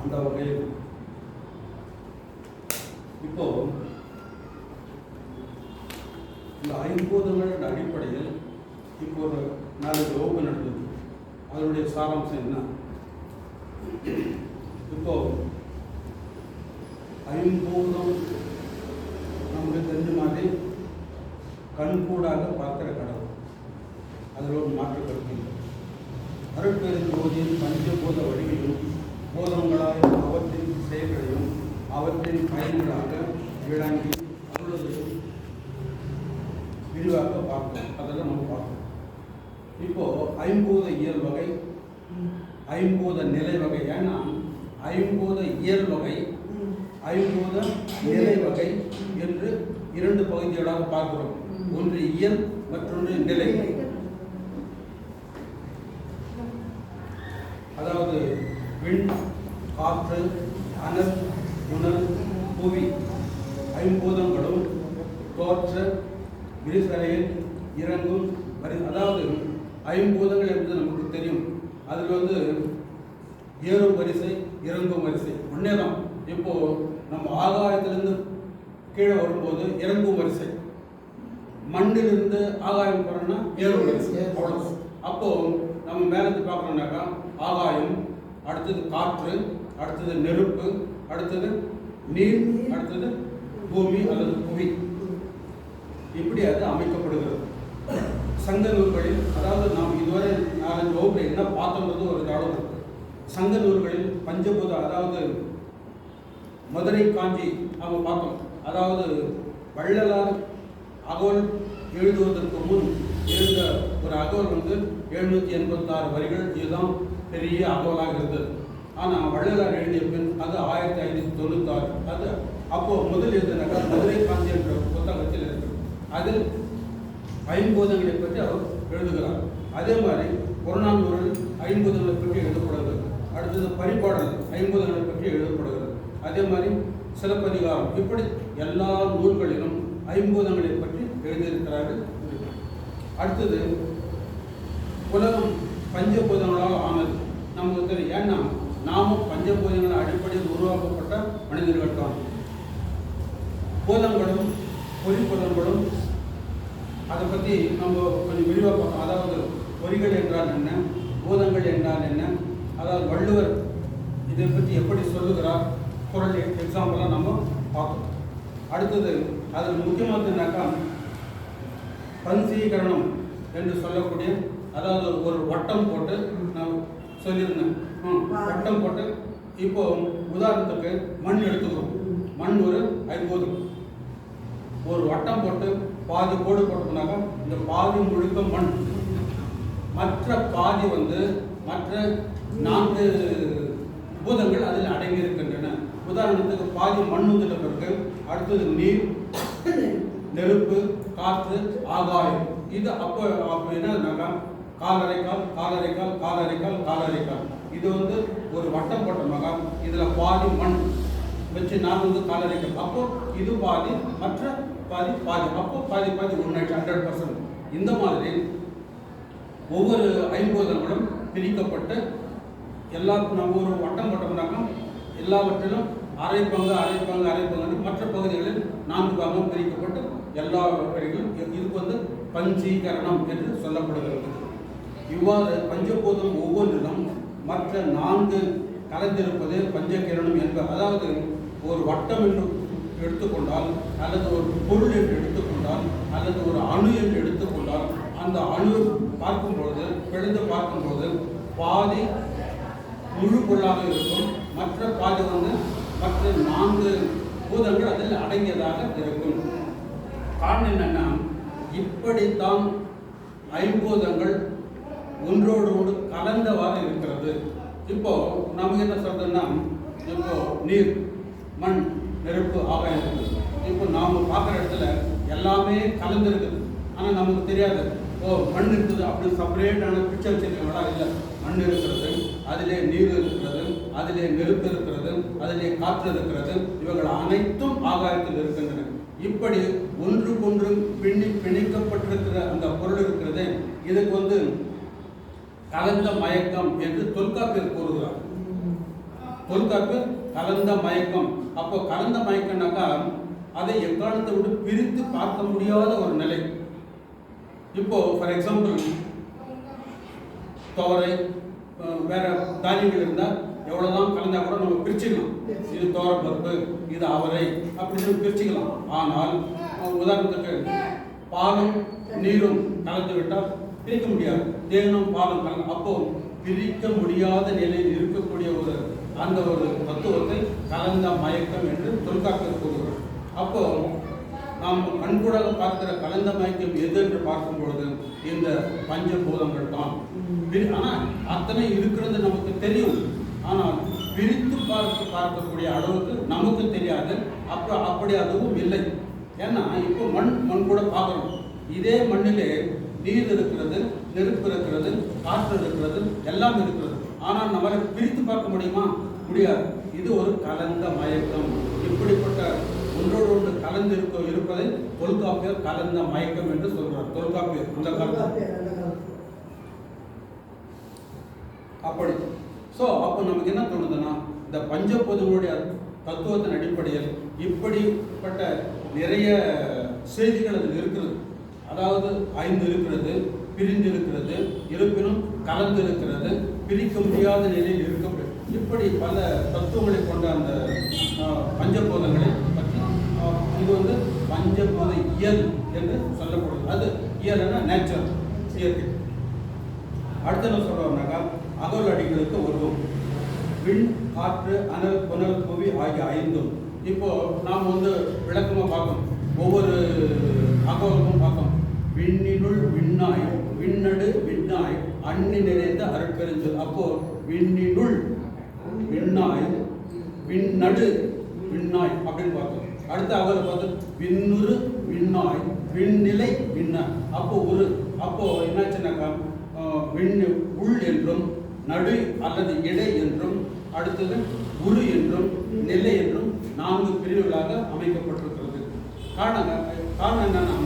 அந்த வகையில் இப்போ இந்த ஐம்பூதங்களின் அடிப்படையில் இப்போ ஒரு 4 வகுப்பு நடந்தது. அதனுடைய சாராம்சம் என்ன? இப்போ ஐம்பூதம் நமக்கு தெரிஞ்ச மாதிரி கண்கூடாக பார்க்கிற கடவுள், அதில் ஒரு மாற்று கருத்து இல்லை. அருட்பெருஞ்சோதியின் பஞ்சபூத வடிவையும் போதங்களாய் அவற்றின் செயல்களையும் அவற்றின் பயன்களாக விளங்கி அவ்வளவு விரிவாக பார்க்கணும். அதெல்லாம் நம்ம பார்க்கணும். இப்போ ஐம்பூத இயல் வகை, ஐம்பூத நிலை வகை. ஏன்னா ஐம்பூத இயல் வகை, ஐம்பூத நிலை வகை என்று 2 பகுதிகளாக பார்க்கிறோம். ஒன்று இயல், மற்றொன்று நிலை. அதாவது விண், காற்று, அனல், உணல், புவி ஐம்பூதங்களும் தோற்ற விரிசலையில் இறங்கும் அதாவது ஐம்பூதங்கள் என்பது நமக்கு தெரியும். அதில் ஏறும் வரிசை, இறங்கும் வரிசை ஒன்னே தான். இப்போ நம்ம ஆகாயத்திலிருந்து கீழே வரும்போது இறங்கும் வரிசை, மண்ணிலிருந்து ஆகாயம் போறோம்னா ஏறும் வரிசை. அவ்வளோ. அப்போ நம்ம மேலத்து பார்க்கணும்னாக்கா ஆகாயம், அடுத்தது காற்று, அடுத்தது நெருப்பு, அடுத்தது நீர், அடுத்தது பூமி அல்லது புவி. இப்படி அது அமைக்கப்படுகிறது. சங்க நூல்களில், அதாவது நாம் இதுவரை 4 வகுப்பில் என்ன பார்த்தோம்ன்றது ஒரு தகவல் இருக்கு. சங்க நூல்களில் பஞ்சபூத, அதாவது மதுரை காஞ்சி நாம் பார்த்தோம். அதாவது வள்ளலார் அகவல் எழுதுவதற்கு முன் இருந்த ஒரு அகவல் 786 வரிகள். இதுதான் பெரிய அகவலாக இருந்தது. ஆனால் வள்ளலார் எழுதிய பின் அது 1596. அது அப்போ முதல் எழுதினாக்கா மதுரை காஞ்சி என்ற புத்தகத்தில் இருக்கு. அதில் ஐம்பூதங்களை பற்றி அவர் எழுதுகிறார். அதே மாதிரி புறநானூரில் ஐம்பூதங்களை பற்றி எழுதப்படுகிறது. அடுத்தது பரிபாடல் ஐம்பூதங்களை பற்றி எழுதப்படுகிறது. அதே மாதிரி சிலப்பதிகாரம், இப்படி எல்லா நூல்களிலும் ஐம்பூதங்களை பற்றி எழுதியிருக்கிறார்கள். அடுத்தது உலகம் பஞ்சபூதங்களால் ஆனது. நமக்கு தெரியும். ஏன்னா நாமும் பஞ்சபூதங்கள் அடிப்படையில் உருவாக்கப்பட்ட மனிதர்கள் தான். பூதங்களும் பொறிப்புதங்களும் அதை பற்றி நம்ம கொஞ்சம் விரிவாக பார்த்தோம். அதாவது பொறிகள் என்றால் என்ன, பூதங்கள் என்றால் என்ன, அதாவது வள்ளுவர் இதை பற்றி எப்படி சொல்லுகிறார், குறள் எக்ஸாம்பிளாக நம்ம பார்த்தோம். அடுத்தது அதில் முக்கியமானதுனாக்கா பஞ்சீகரணம் என்று சொல்லக்கூடிய, அதாவது ஒரு வட்டம் போட்டு நான் சொல்லியிருந்தேன். வட்டம் போட்டு இப்போ உதாரணத்துக்கு மண் எடுத்துக்கிறோம். மண் ஒரு ஐம்பூதம். ஒரு வட்டம் போட்டு பாதி கோடு போட்டோம்னாக்கா இந்த பாதி முழுக்க மண், மற்ற பாதி மற்ற 4 பூதங்கள் அதில் அடங்கி இருக்கின்றன. உதாரணத்துக்கு பாதி மண் வந்துட்ட பிறகு அடுத்தது நீர், நெருப்பு, காற்று, ஆகாயம். இது அப்போ என்னன்னாக்கா காலரைக்கால், காலரைக்கால், காலரைக்கால், காலரைக்கால். இது ஒரு வட்டம் போட்டோம்னாக்கா இதில் பாதி மண் வச்சு நான் காலரைக்கால். அப்போ இது பாதி, மற்ற பாதி பாதி. அப்போ பாதி பாதி 100%. இந்த மாதிரி ஒவ்வொரு ஐம்பூதங்களும் பிரிக்கப்பட்டு எல்லாருக்கும் நம்ம ஒரு வட்டம் போட்டோம்னாக்கா எல்லாவற்றிலும் அரை பங்கு அரை பங்கு அரை பங்கு, மற்ற பகுதிகளில் 4 பாகம் பிரிக்கப்பட்டு எல்லா வகைகளும் இதுக்கு பஞ்சீகரணம் என்று சொல்லப்படுகிறது. இவ்வாறு பஞ்சபூதம் ஒவ்வொன்றிலும் மற்ற 4 கலந்திருப்பது பஞ்சகிரணம் என்பது. அதாவது ஒரு வட்டம் என்று எடுத்துக்கொண்டால், அல்லது ஒரு பொருள் என்று எடுத்துக்கொண்டால், அல்லது ஒரு அணு என்று எடுத்துக்கொண்டால், அந்த அணு பார்க்கும்பொழுது பிளந்து பார்க்கும்போது பாதி முழு பொருளாக இருக்கும், மற்ற பாதி மற்ற 4 பூதங்கள் அதில் அடங்கியதாக இருக்கும். காரணம் என்னன்னா, இப்படித்தான் ஐம்பூதங்கள் ஒன்றோடு கலந்தவாறு இருக்கிறது. இப்போ நமக்கு என்ன சொல்றதுன்னா, இப்போ நீர், மண், நெருப்பு, ஆகாயம் இருக்குது. இப்போ நாம் பார்க்குற இடத்துல எல்லாமே கலந்துருக்குது. ஆனால் நமக்கு தெரியாது, மண் இருக்குது அப்படி செப்பரேட்டான பிக்சர் வச்சுருக்கீங்களா? இல்லை, மண் இருக்கிறது, அதிலே நீர் இருக்கிறது, அதிலே நெருப்பு இருக்கிறது, அதிலே காற்று இருக்கிறது. இவர்கள் அனைத்தும் ஆகாயத்தில் இருக்கின்றன. இப்படி ஒன்றுக்கொன்று பிணைக்கப்பட்டிருக்கிற அந்த பொருள் இருக்கிறது. இதுக்கு கலந்த மயக்கம் என்று தொல்காப்பியர் கூறுகிறார். தொல்காப்பியர் கலந்த மயக்கம். அப்போ கலந்த மயக்கம்னாக்கா அதை எக்காலத்தை விட்டு பிரித்து பார்க்க முடியாத ஒரு நிலை. இப்போ ஃபார் எக்ஸாம்பிள் துவரை, வேற தானியங்கள் இருந்தால் எவ்வளோதான் கலந்தா கூட நம்ம பிரிச்சுக்கலாம். இது துவரப்பருப்பு, இது அவரை அப்படின்னு பிரிச்சுக்கலாம். ஆனால் உதாரணத்துக்கு பாலும் நீரும் கலந்து விட்டால் பிரிக்க முடியாது. தேனும் பாலும் கலந்து, அப்போ பிரிக்க முடியாத நிலையில் இருக்கக்கூடிய அந்த ஒரு தத்துவத்தை கலந்த மயக்கம் என்று தொல்காப்பியர் கூறுகிறோம். அப்போ நாம் கண்கூடாக பார்க்கிற கலந்த மயக்கம் எது என்று பார்க்கும் பொழுது இந்த பஞ்சபூதங்கள் தான். ஆனால் அத்தனை இருக்கிறது நமக்கு தெரியும். ஆனால் பிரித்து பார்க்கக்கூடிய அளவுக்கு நமக்கு தெரியாது. அப்படி அதுவும் இல்லை. ஏன்னா இப்போ மண் கூட பார்க்குறோம். இதே மண்ணிலே நீர் இருக்கிறது, நெருப்பு இருக்கிறது, காற்று இருக்கிறது, எல்லாம் இருக்கிறது. ஆனால் நம்மளால் பிரித்து பார்க்க முடியுமா? முடியாது. இது ஒரு கலந்த மயக்கம். இப்படிப்பட்ட ஒன்றோடு ஒன்று கலந்து இருப்பதை தொல்காப்பியர் கலந்த மயக்கம் என்று சொல்றார். தொல்காப்பியர் அந்த காலத்தில் அப்படி. அப்போ நமக்கு என்ன தோணுதுன்னா, இந்த பஞ்சபூதங்களுடைய தத்துவத்தின் அடிப்படையில் இப்படிப்பட்ட நிறைய செய்திகள் அதில் இருக்கிறது. அதாவது 5 இருக்கிறது, பிரிந்து இருக்கிறது, இருப்பினும் கலந்து இருக்கிறது, பிரிக்க முடியாத நிலையில் இருக்கப்படுது. இப்படி பல தத்துவங்களை கொண்ட அந்த பஞ்சபூதங்களை பற்றி இது பஞ்சபூத இயல் என்று சொல்லப்படுது. அது இயல்னா நேச்சர், இயற்கை. அடுத்து என்ன சொல்றோம்னாக்கா, அகோல் அடிகளுக்கு வருவோம். விண், காற்று, அனல், புனல், புவி ஆகிய 5. இப்போ நாம் விளக்கமாக பார்க்கணும். ஒவ்வொரு அகோலுக்கும் பார்க்கணும். விண்ணினுள் விண்ணாய், விண்ணடு விண்ணாய், அண்ணி நிறைந்த அருட்பெருஞ்சொல். அப்போ விண்ணினுள் விண்ணாய், விண்ணடு விண்ணாய் அப்படின்னு பார்த்தோம். அடுத்த அகோலை பார்த்து விண்ணுறு விண்ணாய், விண்ணிலை விண்ணாய். அப்போ என்னாச்சுன்னாக்கா, விண் உள் என்றும், நடு அல்லது இடை என்றும், அடுத்தது உரு என்றும், நிலை என்றும் 4 பிரிவுகளாக அமைக்கப்பட்டிருக்கிறது. காரணம் என்னன்னா,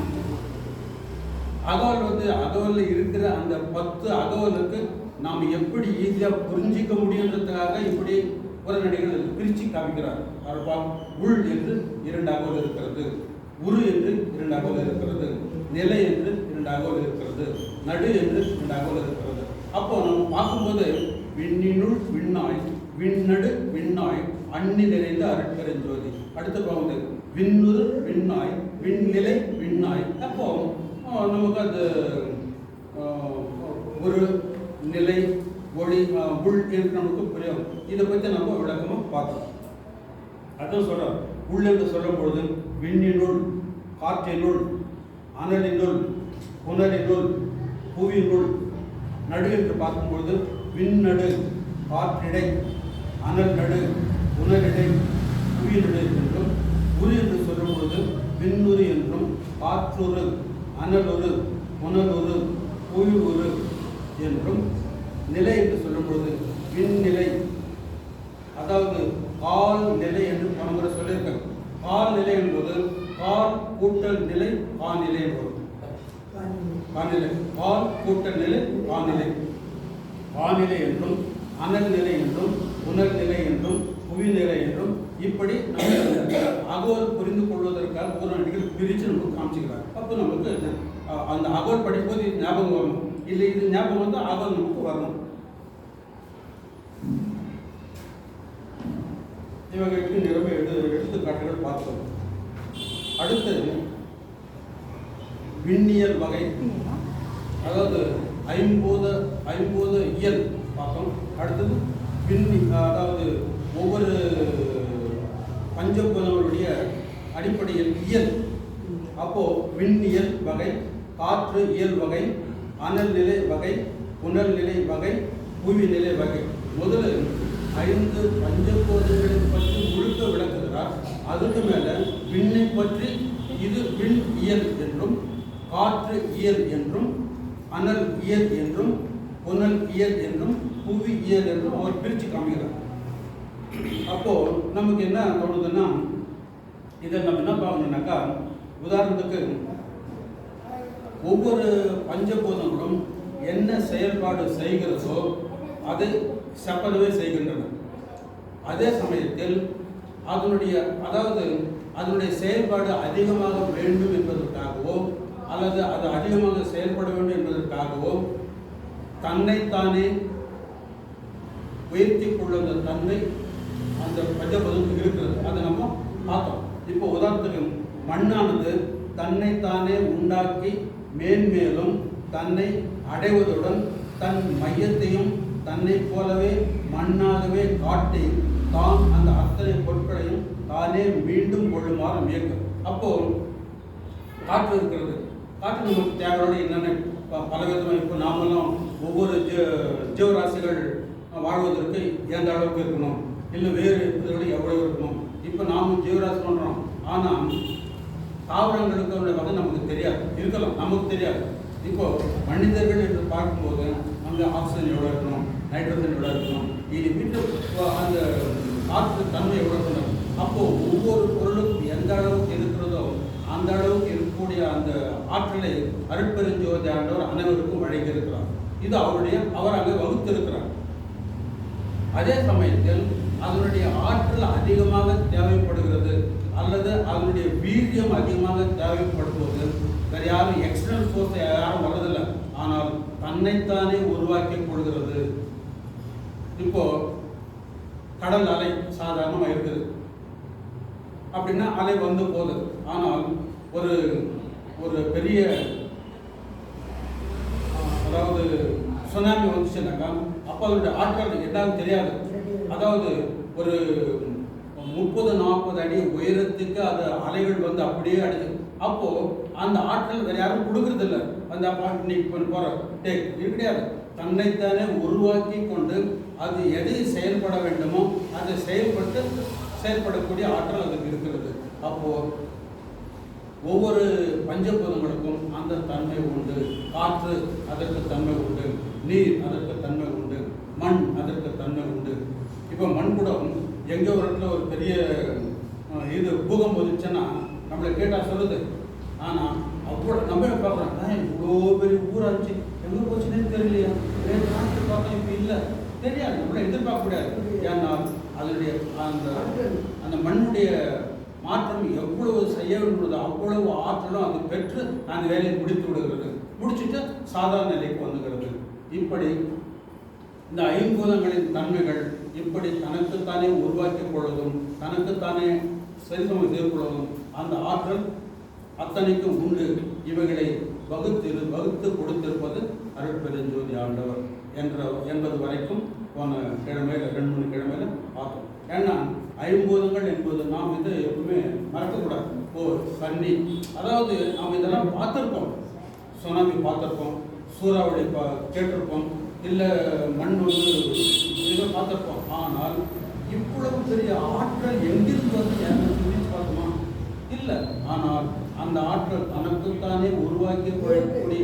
அகவலில் இருக்கிற அந்த 10 அகவலுக்கு நாம் எப்படி ஈஸியாக புரிஞ்சிக்க முடியுன்றதுக்காக இப்படி உரைநடைகள் பிரித்து காமிக்கிறார். உள் என்று 2 அகவல் இருக்கிறது, உரு என்று 2 அகவல் இருக்கிறது, நிலை என்று 2 அகவல் இருக்கிறது, நடு என்று 2 அகவல் இருக்கிறது. அப்போ நம்ம பார்க்கும்போது விண்ணினுள் விண்ணாய், விண்ணடு விண்ணாய், அண்ணி நிறைந்த அருட்பெருஞ்சோதி. அடுத்து பார்க்கும்போது விண்ணுறு விண்ணாய், விண்நிலை விண்ணாய். அப்போ நமக்கு அது ஒரு நிலை, ஒளி, உள் என்று நமக்கு புரியும். இதை பற்றி நம்ம விளக்கமாக பார்த்தோம். அதுவும் சொல்கிறோம். உள் என்று சொல்லும் பொழுது விண்ணினுள், காற்றினுள், அனலினுள், புனலினுள், புவியினுள். நடு என்று பார்க்கும்பொழுது விண்ணடு, காற்றிடை, அனல் நடு, புனலிடை, புவியினடு என்றும், உரு என்று சொல்லும் பொழுது விண்ணுரு என்றும், காற்றுரு, அனலுரு, புனலுரு, புவியுரு என்றும், நிலை என்று சொல்லும் பொழுது விண்நிலை, அதாவது கால் நிலை என்று பலமுறை சொல்லியிருக்காங்க. கால் நிலை என்பது கால் கூட்டல் நிலை, காநிலை என்பது. காநிலை, கால் கூட்டல் நிலை, காநிலை. காநிலை என்றும், அனல் நிலை என்றும், புனல் நிலை என்றும், புவி நிலை என்றும், இப்படி நம்ம அகோல் புரிந்து கொள்வதற்காக ஒரு நடிகர் பிரித்து நமக்கு காமிச்சுக்கிறார். அப்போ நமக்கு அந்த அகோல் படிப்போது ஞாபகம் வரணும். இல்லை, இது ஞாபகம் வந்து அகோல் நமக்கு வரணும். இவர்களுக்கு நிறம எடுத்துக்காட்டுகள் பார்த்தோம். அடுத்து விண்ணியல் வகை, அதாவது ஐம்பூத இயல் பார்த்தோம். அடுத்தது அதாவது ஒவ்வொரு பஞ்சபூதங்களுடைய அடிப்படையில் இயல். அப்போ விண்ணியல் வகை, காற்று இயல் வகை, அனல் நிலை வகை, புனல் நிலை வகை, புவி நிலை வகை. முதலில் 5 பஞ்சபூதங்களை பற்றி முழுக்க விளக்குகிறார். அதுக்கு மேல விண்ணை பற்றி இது விண் இயல் என்றும், காற்று இயல் என்றும், அனல் இயல் என்றும், புனல் இயல் என்றும், புவி இயல் என்றும் அவர் பிரித்து காமிக்கிறார். அப்போ நமக்கு என்ன தோணுதுன்னா, இதை நம்ம என்ன பார்க்கணும்னாக்கா, உதாரணத்துக்கு ஒவ்வொரு பஞ்சபூதங்களும் என்ன செயல்பாடு செய்கிறதோ அதை செப்பரவே செய்கின்றன. அதே சமயத்தில் அதனுடைய செயல்பாடு அதிகமாக வேண்டும் என்பதற்காகவோ அல்லது அது அதிகமாக செயல்பட வேண்டும் என்பதற்காகவோ தன்னைத்தானே உயர்த்தி கொள்ளும் தன்மை அந்த பஞ்சபூதத்துக்கு இருக்கிறது. அதை நம்ம பார்த்தோம். இப்போ உதாரணத்துக்கு மண்ணானது தன்னைத்தானே உண்டாக்கி மேன்மேலும் தன்னை அடைவதுடன் தன் மையத்தையும் தன்னை போலவே மண்ணாகவே காட்டி தான் அந்த அத்தனை பொருட்களையும் தானே மீண்டும் கொள்ளுமாறு இயக்கும். அப்போ காற்று இருக்கிறது. காற்று நமக்கு தேவையோடு என்னென்ன பலவிதமாக இப்போ நாமெல்லாம் ஒவ்வொரு ஜீவராசிகள் வாழ்வதற்கு எந்த அளவுக்கு இருக்கணும், இல்லை வேறு இதுகளும் எவ்வளவு இருக்கணும். இப்போ நாம் ஜீவராசி பண்ணுறோம், ஆனால் தாவரங்களுக்கு வகை நமக்கு தெரியாது, இருக்கலாம், நமக்கு தெரியாது. இப்போ மனிதர்கள் என்று பார்க்கும்போது அங்கே ஆக்சிஜன் எவ்வளோ இருக்கணும், நைட்ரஜன் எவ்வளோ இருக்கணும், இது விட்டு அந்த காற்று தன்மை எவ்வளோ இருக்கணும். அப்போது ஒவ்வொரு பொருளுக்கும் எந்த அளவுக்கு இருக்கிறதோ அந்த அளவுக்கு இருக்கக்கூடிய அந்த ஆற்றலை அருட்பெருஞ்சோதி ஆண்டவர் அனைவருக்கும் வழங்கியிருக்கிறார். இது அவர் அங்கே வகுத்திருக்கிறார். அதே சமயத்தில் அதனுடைய ஆற்றல் அதிகமாக தேவைப்படுகிறது அல்லது அதனுடைய வீரியம் அதிகமாக தேவைப்படும்போது வேறு யாரும் எக்ஸ்டர்னல் ஃபோர்ஸை யாரும் வர்றதில்லை, ஆனால் தன்னைத்தானே உருவாக்கி கொள்கிறது. இப்போ கடல் அலை சாதாரணமாக இருக்குது அப்படின்னா அலை வந்து போகுது. ஆனால் ஒரு ஒரு பெரிய அதாவது சுனாமி வந்துச்சுன்னாக்கா அப்போ அதனுடைய ஆற்றல் என்னன்னு தெரியாது. அதாவது ஒரு 30-40 அடி உயரத்துக்கு அது அலைகள் வந்து அப்படியே அடிச்சு, அப்போ அந்த ஆற்றல் வேற யாரும் கொடுக்கறது இல்லை. அந்த போற கிடையாது. தன்னைத்தானே உருவாக்கி கொண்டு அது எதை செயல்பட வேண்டுமோ அதை செயல்படக்கூடிய ஆற்றல் அதுக்கு இருக்கிறது. அப்போ ஒவ்வொரு பஞ்சபூதங்களுக்கும் அந்த தன்மை உண்டு. காற்று அதற்கு தன்மை உண்டு, நீர் அதற்கு தன்மை உண்டு, மண் அதற்கு தன்மை உண்டு. இப்போ மண் கூட எங்கே ஒரு இடத்துல ஒரு பெரிய இது பூகம்பம் வந்துச்சுன்னா நம்மளை கேட்டால் சொல்லுது. ஆனால் அவ்வளோ நம்ம பார்க்குறோம், இவ்வளோ பெரிய ஊராக இருந்துச்சு, எங்கே போச்சுன்னே தெரியலையா, நாட்டு பார்த்தோம், இப்போ இல்லை, தெரியாது, நம்மளை எதிர்பார்க்க முடியாது. ஏன்னா அதனுடைய அந்த மண்ணுடைய மாற்றம் எவ்வளவு செய்ய வேண்டியது அவ்வளவு ஆற்றலும் அது பெற்று அந்த வேலையை முடித்து விடுகிறது. முடிச்சுட்டு சாதாரண நிலைக்கு வந்துகிறது. இப்படி இந்த ஐம்பூதங்களின் தன்மைகள் இப்படி தனக்குத்தானே உருவாக்கிக் கொள்வதும் தனக்குத்தானே சரிசமம் செய்து கொள்வதும் அந்த ஆற்றல் அத்தனைக்கும் உண்டு. இவைகளை வகுத்து கொடுத்திருப்பது அருட்பெருஞ்சோதி ஆண்டவர் என்பது வரைக்கும் போன கிழமையில் 2-3 கிழமையில பார்த்தோம். ஏன்னா ஐம்பூதங்கள் என்பது நாம் இது எப்பவுமே மறக்கக்கூடாது. தண்ணி, அதாவது நாம் இதெல்லாம் பார்த்துருப்போம், சுனாமி பார்த்துருப்போம், சூறாவளி கேட்டிருப்போம், இல்லை மண் வந்து இதை பார்த்துருப்போம். ஆனால் இவ்வளவு பெரிய ஆற்றல் எங்கிருந்து வந்து சிந்திச்சு பார்க்குமா? இல்லை. ஆனால் அந்த ஆற்றல் தனக்குத்தானே உருவாக்கி கொள்ளக்கூடிய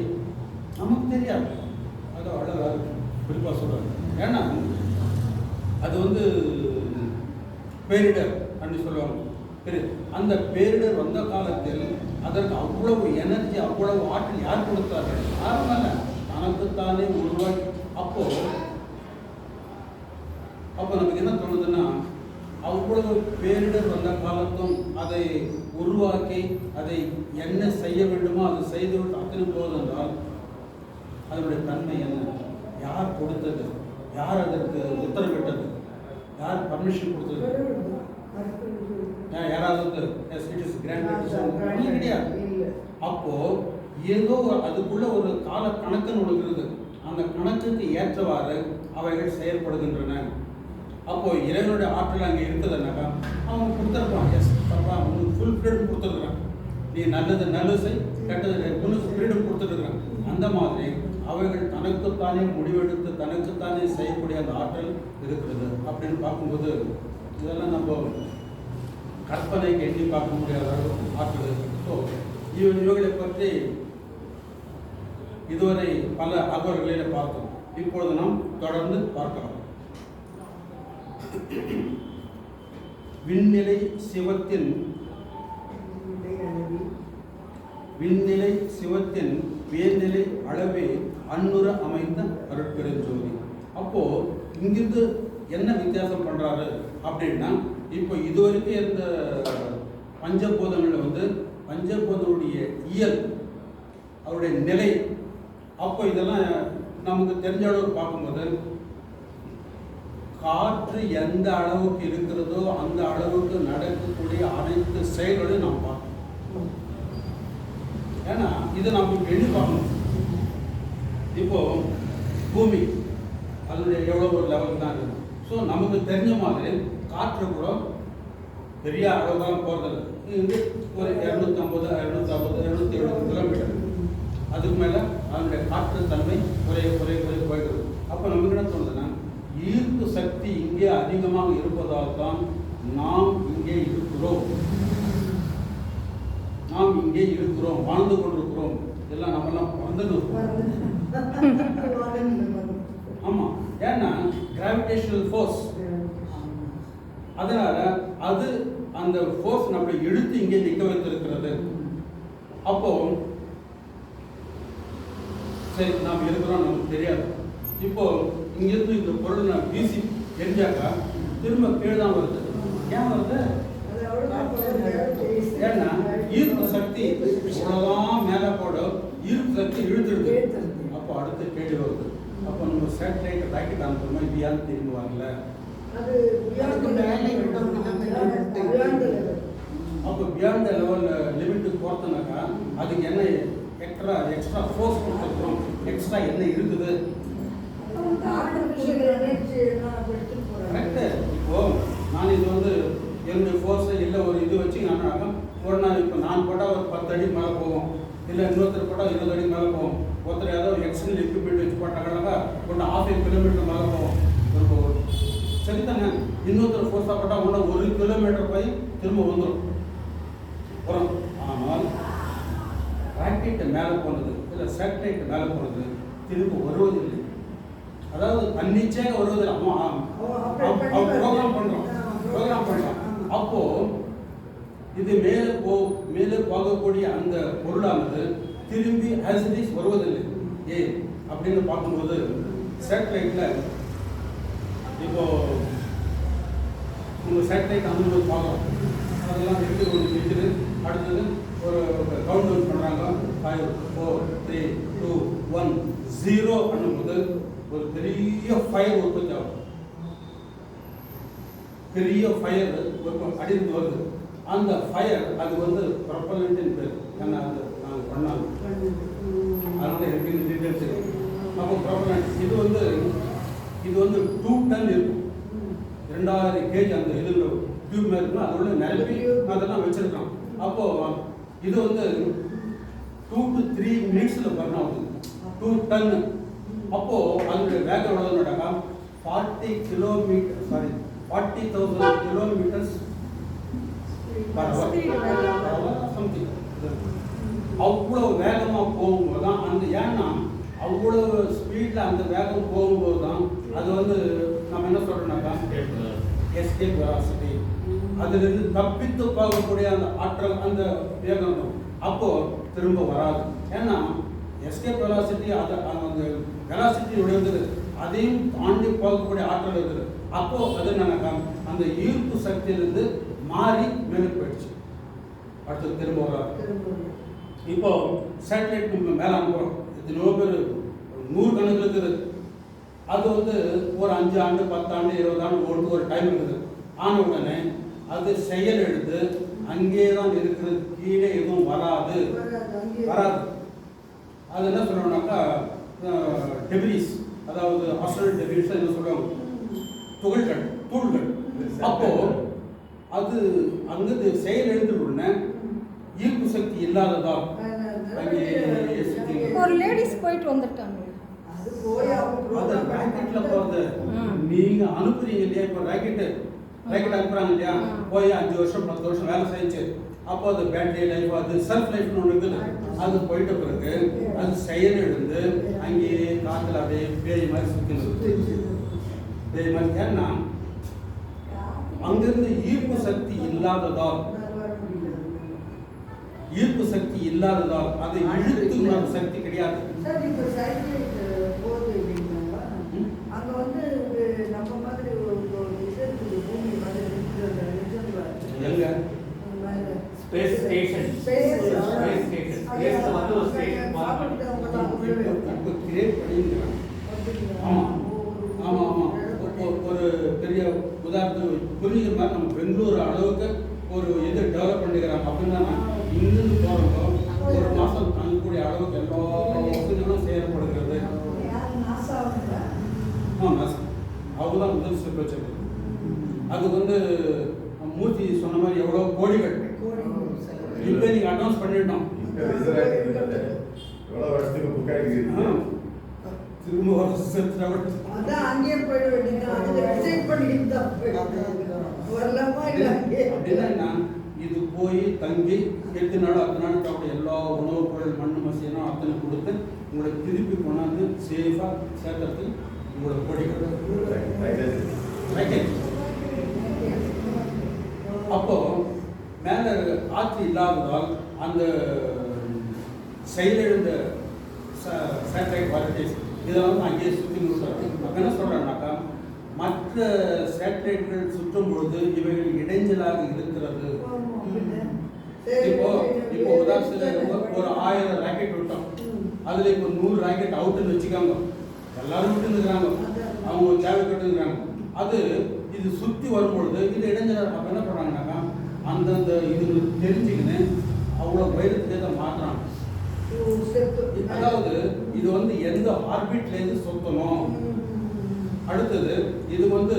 நமக்கு தெரியாது. அதை அழகாக குறிப்பாக சொல்கிறாங்க. ஏன்னா அது வந்து பேரிடர் அப்படின்னு சொல்லுவாங்க. அந்த பேரிடர் வந்த காலத்தில் அதற்கு அவ்வளவு எனர்ஜி, அவ்வளவு ஆற்றல் யார் கொடுத்தார்கள்? யாரும் அல்ல, தனக்குத்தானே உருவாக்கி. அப்போ நமக்கு என்ன தோணுதுன்னா, அவ்வளவு பேரிடர் வந்த காலத்தும் அதை உருவாக்கி அதை என்ன செய்ய வேண்டுமோ அதை செய்து அத்தனை போதென்றால் அதனுடைய தன்மை என்ன? யார் கொடுத்தது? யார் அதற்கு உத்தரவிட்டது? யார் பர்மிஷன் கொடுத்தது? யாராவது வந்து இட் இஸ் கிராண்ட் கிடையாது. அப்போ ஏதோ அதுக்குள்ள ஒரு கால கணக்குன்னு ஒன்று இருக்குது. அந்த கணக்குக்கு ஏற்றவாறு அவைகள் செயல்படுகின்றன. அப்போ இறைவனுடைய ஆற்றல் அங்கே இருக்குதுன்னாக்கா அவன் கொடுத்துருப்பான். எஸ் பப்பா உனக்கு ஃபுல் ஃப்ரீடம் கொடுத்துருக்குறான். நீ நல்லது செய், கெட்டது உனக்கு ஃப்ரீடம் கொடுத்துருக்குறான். அந்த மாதிரி அவைகள் தனக்குத்தானே முடிவெடுத்து தனக்குத்தானே செய்யக்கூடிய அந்த ஆற்றல் இருக்கிறது. அப்படின்னு பார்க்கும்போது இதெல்லாம் நம்ம கற்பனைக்கு எண்ணி பார்க்க முடியாத ஆற்றல் இருக்குது. ஸோ இவைகளை பற்றி இதுவரை பல அகவல்களிலே பார்த்தோம். இப்பொழுது நாம் தொடர்ந்து பார்க்கலாம். விண்ணிலை சிவத்தின் வேர்நிலை அளவே அன்னுர அமைந்த அருட்பெருஞ்சோதி. அப்போ இங்கிருந்து என்ன வித்தியாசம் பண்றாரு அப்படின்னா, இப்போ இதுவரைக்கும் இருந்த பஞ்சபூதங்கள்ல வந்து பஞ்சபூதனுடைய இயல், அவருடைய நிலை, அப்போ இதெல்லாம் நமக்கு தெரிஞ்ச அளவுக்கு பார்க்கும்போது காற்று எந்த அளவுக்கு இருக்கிறதோ அந்த அளவுக்கு நடக்கக்கூடிய அனைத்து செயல்களையும் நாம் பார்க்கணும். ஏன்னா இதை நமக்கு எண்ணி பார்க்கணும். இப்போ பூமி அதனுடைய எவ்வளோ ஒரு லெவல் தான் இருக்குது. ஸோ நமக்கு தெரிஞ்ச மாதிரி காற்று கூட பெரிய அளவுலாம் போகிறதில்ல. இது ஒரு 250, 270 கிலோமீட்டர். அதுக்கு மேலே அதனுடைய காற்று தன்மை குறைய போயிடுது. அப்போ நமக்கு என்ன தோணுதுன்னா, ஈர்ப்பு சக்தி இங்கே அதிகமாக இருப்பதால் தான் நாம் இங்கே இருக்கிறோம், வாழ்ந்து கொண்டிருக்கிறோம். இதெல்லாம் நம்மெல்லாம் பிறந்துட்டு ஆமாம். ஏன்னா கிராவிடேஷனல் ஃபோர்ஸ், அதனால அது அந்த ஃபோர்ஸ் நம்மளை இழுத்து இங்கே நிற்க வைத்திருக்கிறது. அப்போ சரி நாம் இருக்கிறோம் நமக்கு தெரியாது. இப்போ இங்கிருந்து இந்த பொருள் நான் வீசி எரிஞ்சாக்கா திரும்ப கீழே தான் வருது. ஏன் வருது? ஏன்னா ஈர்ப்பு சக்தி இவ்வளவுதான் மேலே போட ஈர்ப்பு சக்தி இழுத்துடுது. அப்போ அடுத்த கேள்வி வருது, அப்போ நம்ம சேட்டலைட் ராக்கெட் அனுப்புறோமா இல்லையான்னு திரும்பி வரல. அப்போ பியாண்ட் த லெவல் லிமிட்டுக்கு போகிறதுனாக்கா அதுக்கு என்ன எக்ஸ்ட்ரா ஃபோர்ஸ் கொடுத்துருக்குறோம், எக்ஸ்ட்ரா என்ன இருக்குது. கரெக்டு. இப்போ நான் இது வந்து என்னுடைய ஃபோர்ஸை இல்லை ஒரு இது வச்சு நான் ஒரு நாள் இப்போ நான் போட்டால் ஒரு 10 அடி மேலே போவோம், இல்லை இன்னொருத்தர் போட்டால் 20 அடி மேலே போவோம். ஒருத்தர் ஏதாவது எக்ஸ்டர்னல் எக்யூப்மெண்ட் வச்சு போட்டாங்கன்னாக்கா ஒன்று 1/2 கிலோமீட்டர் மேலே போவோம். சரிதானே? இன்னொருத்தர் ஃபோர்ஸாக போட்டால் ஒன்று 1 கிலோமீட்டர் போய் திரும்ப வந்துடும் வரும். ஆனால் ராக்கெட்டு மேலே போனது இல்லை சேட்டலைட் மேலே போனது திரும்ப வருவதில்லை. அதாவது தன்னிச்சையாக வருவதில்லை. ப்ரோக்ராம் பண்ணுறோம். அப்போ இது மேலே போகக்கூடிய அந்த பொருளானது திரும்பி ஆசிடிஸ் வருவதில்லை. ஏன் அப்படின்னு பார்க்கும்போது சேட்டலைட்ல இப்போ உங்கள் சேட்டலைட் அந்த பார்க்கலாம், அதெல்லாம் எப்படி ஒன்று நிற்குது. அடுத்தது ஒரு கவுண்ட் டவுன் பண்ணுறாங்க, 5 4 3 2 1 0 பண்ணும்போது ஒரு பெரிய ஃபயர் உற்பத்தி ஆகும். பெரிய ஃபயர் அடிந்து வருது. அந்த ஃபயர் அது வந்து ப்ரொப்பலண்ட்னு பேர். ஏன்னா அது நாங்கள் பண்ணாங்க, அதனால எனக்கு இந்த டீட்டெயில்ஸ் இருக்கு. அப்போ ப்ரொப்பலண்ட் இது வந்து 2 டன் இருக்கும். 2000 kg அந்த இதில் டியூப் மாதிரி இருக்கும். அதோட நிரப்பி அதெல்லாம் வச்சிருக்கோம். அப்போ இது வந்து 2 to 3 மினிட்ஸில் பர்ன் ஆகுது. 2 டன். அப்போ அதனுடைய வேகம் எவ்வளோன்னாக்கா 40,000 கிலோமீட்டர்ஸ் பர் ஹவர் சம்திங். அவ்வளோ வேகமாக போகும்போது தான் அந்த, ஏன்னா அவ்வளோ ஸ்பீடில் அந்த வேகம் போகும்போது தான் அது வந்து நம்ம என்ன சொல்கிறோம்னாக்கா எஸ்கேப் வெலாசிட்டி, அதிலிருந்து தப்பித்து போகக்கூடிய அந்த ஆற்றல், அந்த வேகம் தான். அப்போது திரும்ப வராது. ஏன்னா எஸ்கேப் வெலாசிட்டி அது அந்த வெலாசிட்டி உடையது, அதையும் தாண்டி போகக்கூடிய ஆற்றல் இருக்குது. அப்போது அது என்னன்னாக்கா அந்த ஈர்ப்பு சக்தியிலிருந்து மாறி மேலே போயிடுச்சு. அடுத்து திரும்ப வராது. இப்போ சேட்டலைட் நம்ம மேலே அனுப்புகிறோம், எத்தனையோ பேர் 100 கணக்கில் இருக்குது. அது வந்து ஒரு 5 ஆண்டு 10 ஆண்டு 20 ஆண்டு ஓடுறது ஒரு டைம் இருக்குது. ஆன உடனே அது செயல் எழுது அங்கே தான் இருக்கிறது, கீழே எதுவும் வராது. அது என்ன சொல்றோம்னாக்கா டெபிரிஸ், அதாவது ஆஸ்ட்ரல் டெபிரிஸ் என்ன சொல்லுவாங்க, துகள்கள், தூள்கள். அப்போ அது அங்கிருந்து செயல் எழுந்து உடனே ஈர்ப்பு சக்தி இல்லாததால் அங்கே ஒரு லேடிஸ் போயிட்டு வந்துட்டாங்க. அது ராக்கெட்ல போறது நீங்க அனுப்புறீங்க இல்லையா, இப்போ ராக்கெட் அனுப்புறாங்க இல்லையா, போய் 5 வருஷம் 10 வருஷம் வேலை செஞ்சு அப்போ அது பேட்டரி லைஃப், அது செல்ஃப் லைஃப்னு ஒன்று இருக்குது. அது போயிட்ட பிறகு அது செயல் எழுந்து அங்கேயே காற்றுல அப்படியே பேய் மாதிரி சுற்றி பேய் மாதிரி. ஏன்னா அங்கிருந்து ஈர்ப்பு சக்தி இல்லாததால் அதை இழுத்துற சக்தி கிடையாது. அங்க வந்து நம்ம மாதிரி எங்க ஸ்பேஸ் ஸ்டேஷன் வந்து ஒரு ஸ்டேஷன் இப்போ கிரியேட் பண்ணிருக்காங்க. ஆமா ஒரு பெரிய உதாரணத்துக்கு புரியுற மாதிரி நம்ம பெங்களூர் அளவுக்கு ஒரு இது டெவலப் பண்ணிக்கிறாங்க. அப்படின்னா இங்கிருந்து போகிறப்போ ஒரு மாதம் தங்கக்கூடிய அளவுக்கு எல்லா வசதிகளும் செயல்படுகிறது. அவங்க தான் முதல் ஸ்டெப் வச்சிருக்கு. அது வந்து மூர்த்தி சொன்ன மாதிரி எவ்வளோ கோடிகள் இப்போ நீங்கள் அட்வான்ஸ் பண்ணிட்டோம். திரும்ப அப்படின்னா இது போய் தங்கி 8 நாள் 10 நாள் சாப்பிட எல்லா உணவுப் பொருள் மண்ணு மசியனும் அத்தனை கொடுத்து உங்களை திருப்பி கொண்டாந்து சேஃபாக சேர்க்கறதுக்கு உங்களோட கோடிகள். அப்போ மேலே காற்று இல்லாததால் அந்த செயலெழுந்த சேட்டலைட் வாலிட்டிஸ் இதெல்லாம் அங்கேயே சுற்றி கொடுத்தாரு. அப்போ என்ன சொல்கிறேன்னாக்கா மற்ற சேட்டலைட்கள் சுற்றும் பொழுது இவைகள் இடைஞ்சலாக இருக்கிறது. இப்போ உதாரணத்துக்கு ஒரு 1000 ராக்கெட் விட்டோம், அதில் இப்போ 100 ராக்கெட் அவுட்டுன்னு வச்சுக்காங்க, எல்லாரும் விட்டுருந்துக்கிறாங்க, அவங்க தேவை கட்டுங்கிறாங்க. அது இது சுற்றி வரும்பொழுது இது இடைஞ்சலாக. அப்போ என்ன பண்ணுறாங்கனாக்கா அந்தந்த இது தெரிஞ்சுக்கின்னு அவ்வளோ வயதுக்கு ஏற்ற மாற்றுறாங்க. அதாவது இது வந்து எந்த ஆர்பிட்லேருந்து சுற்றணும். அடுத்தது இது வந்து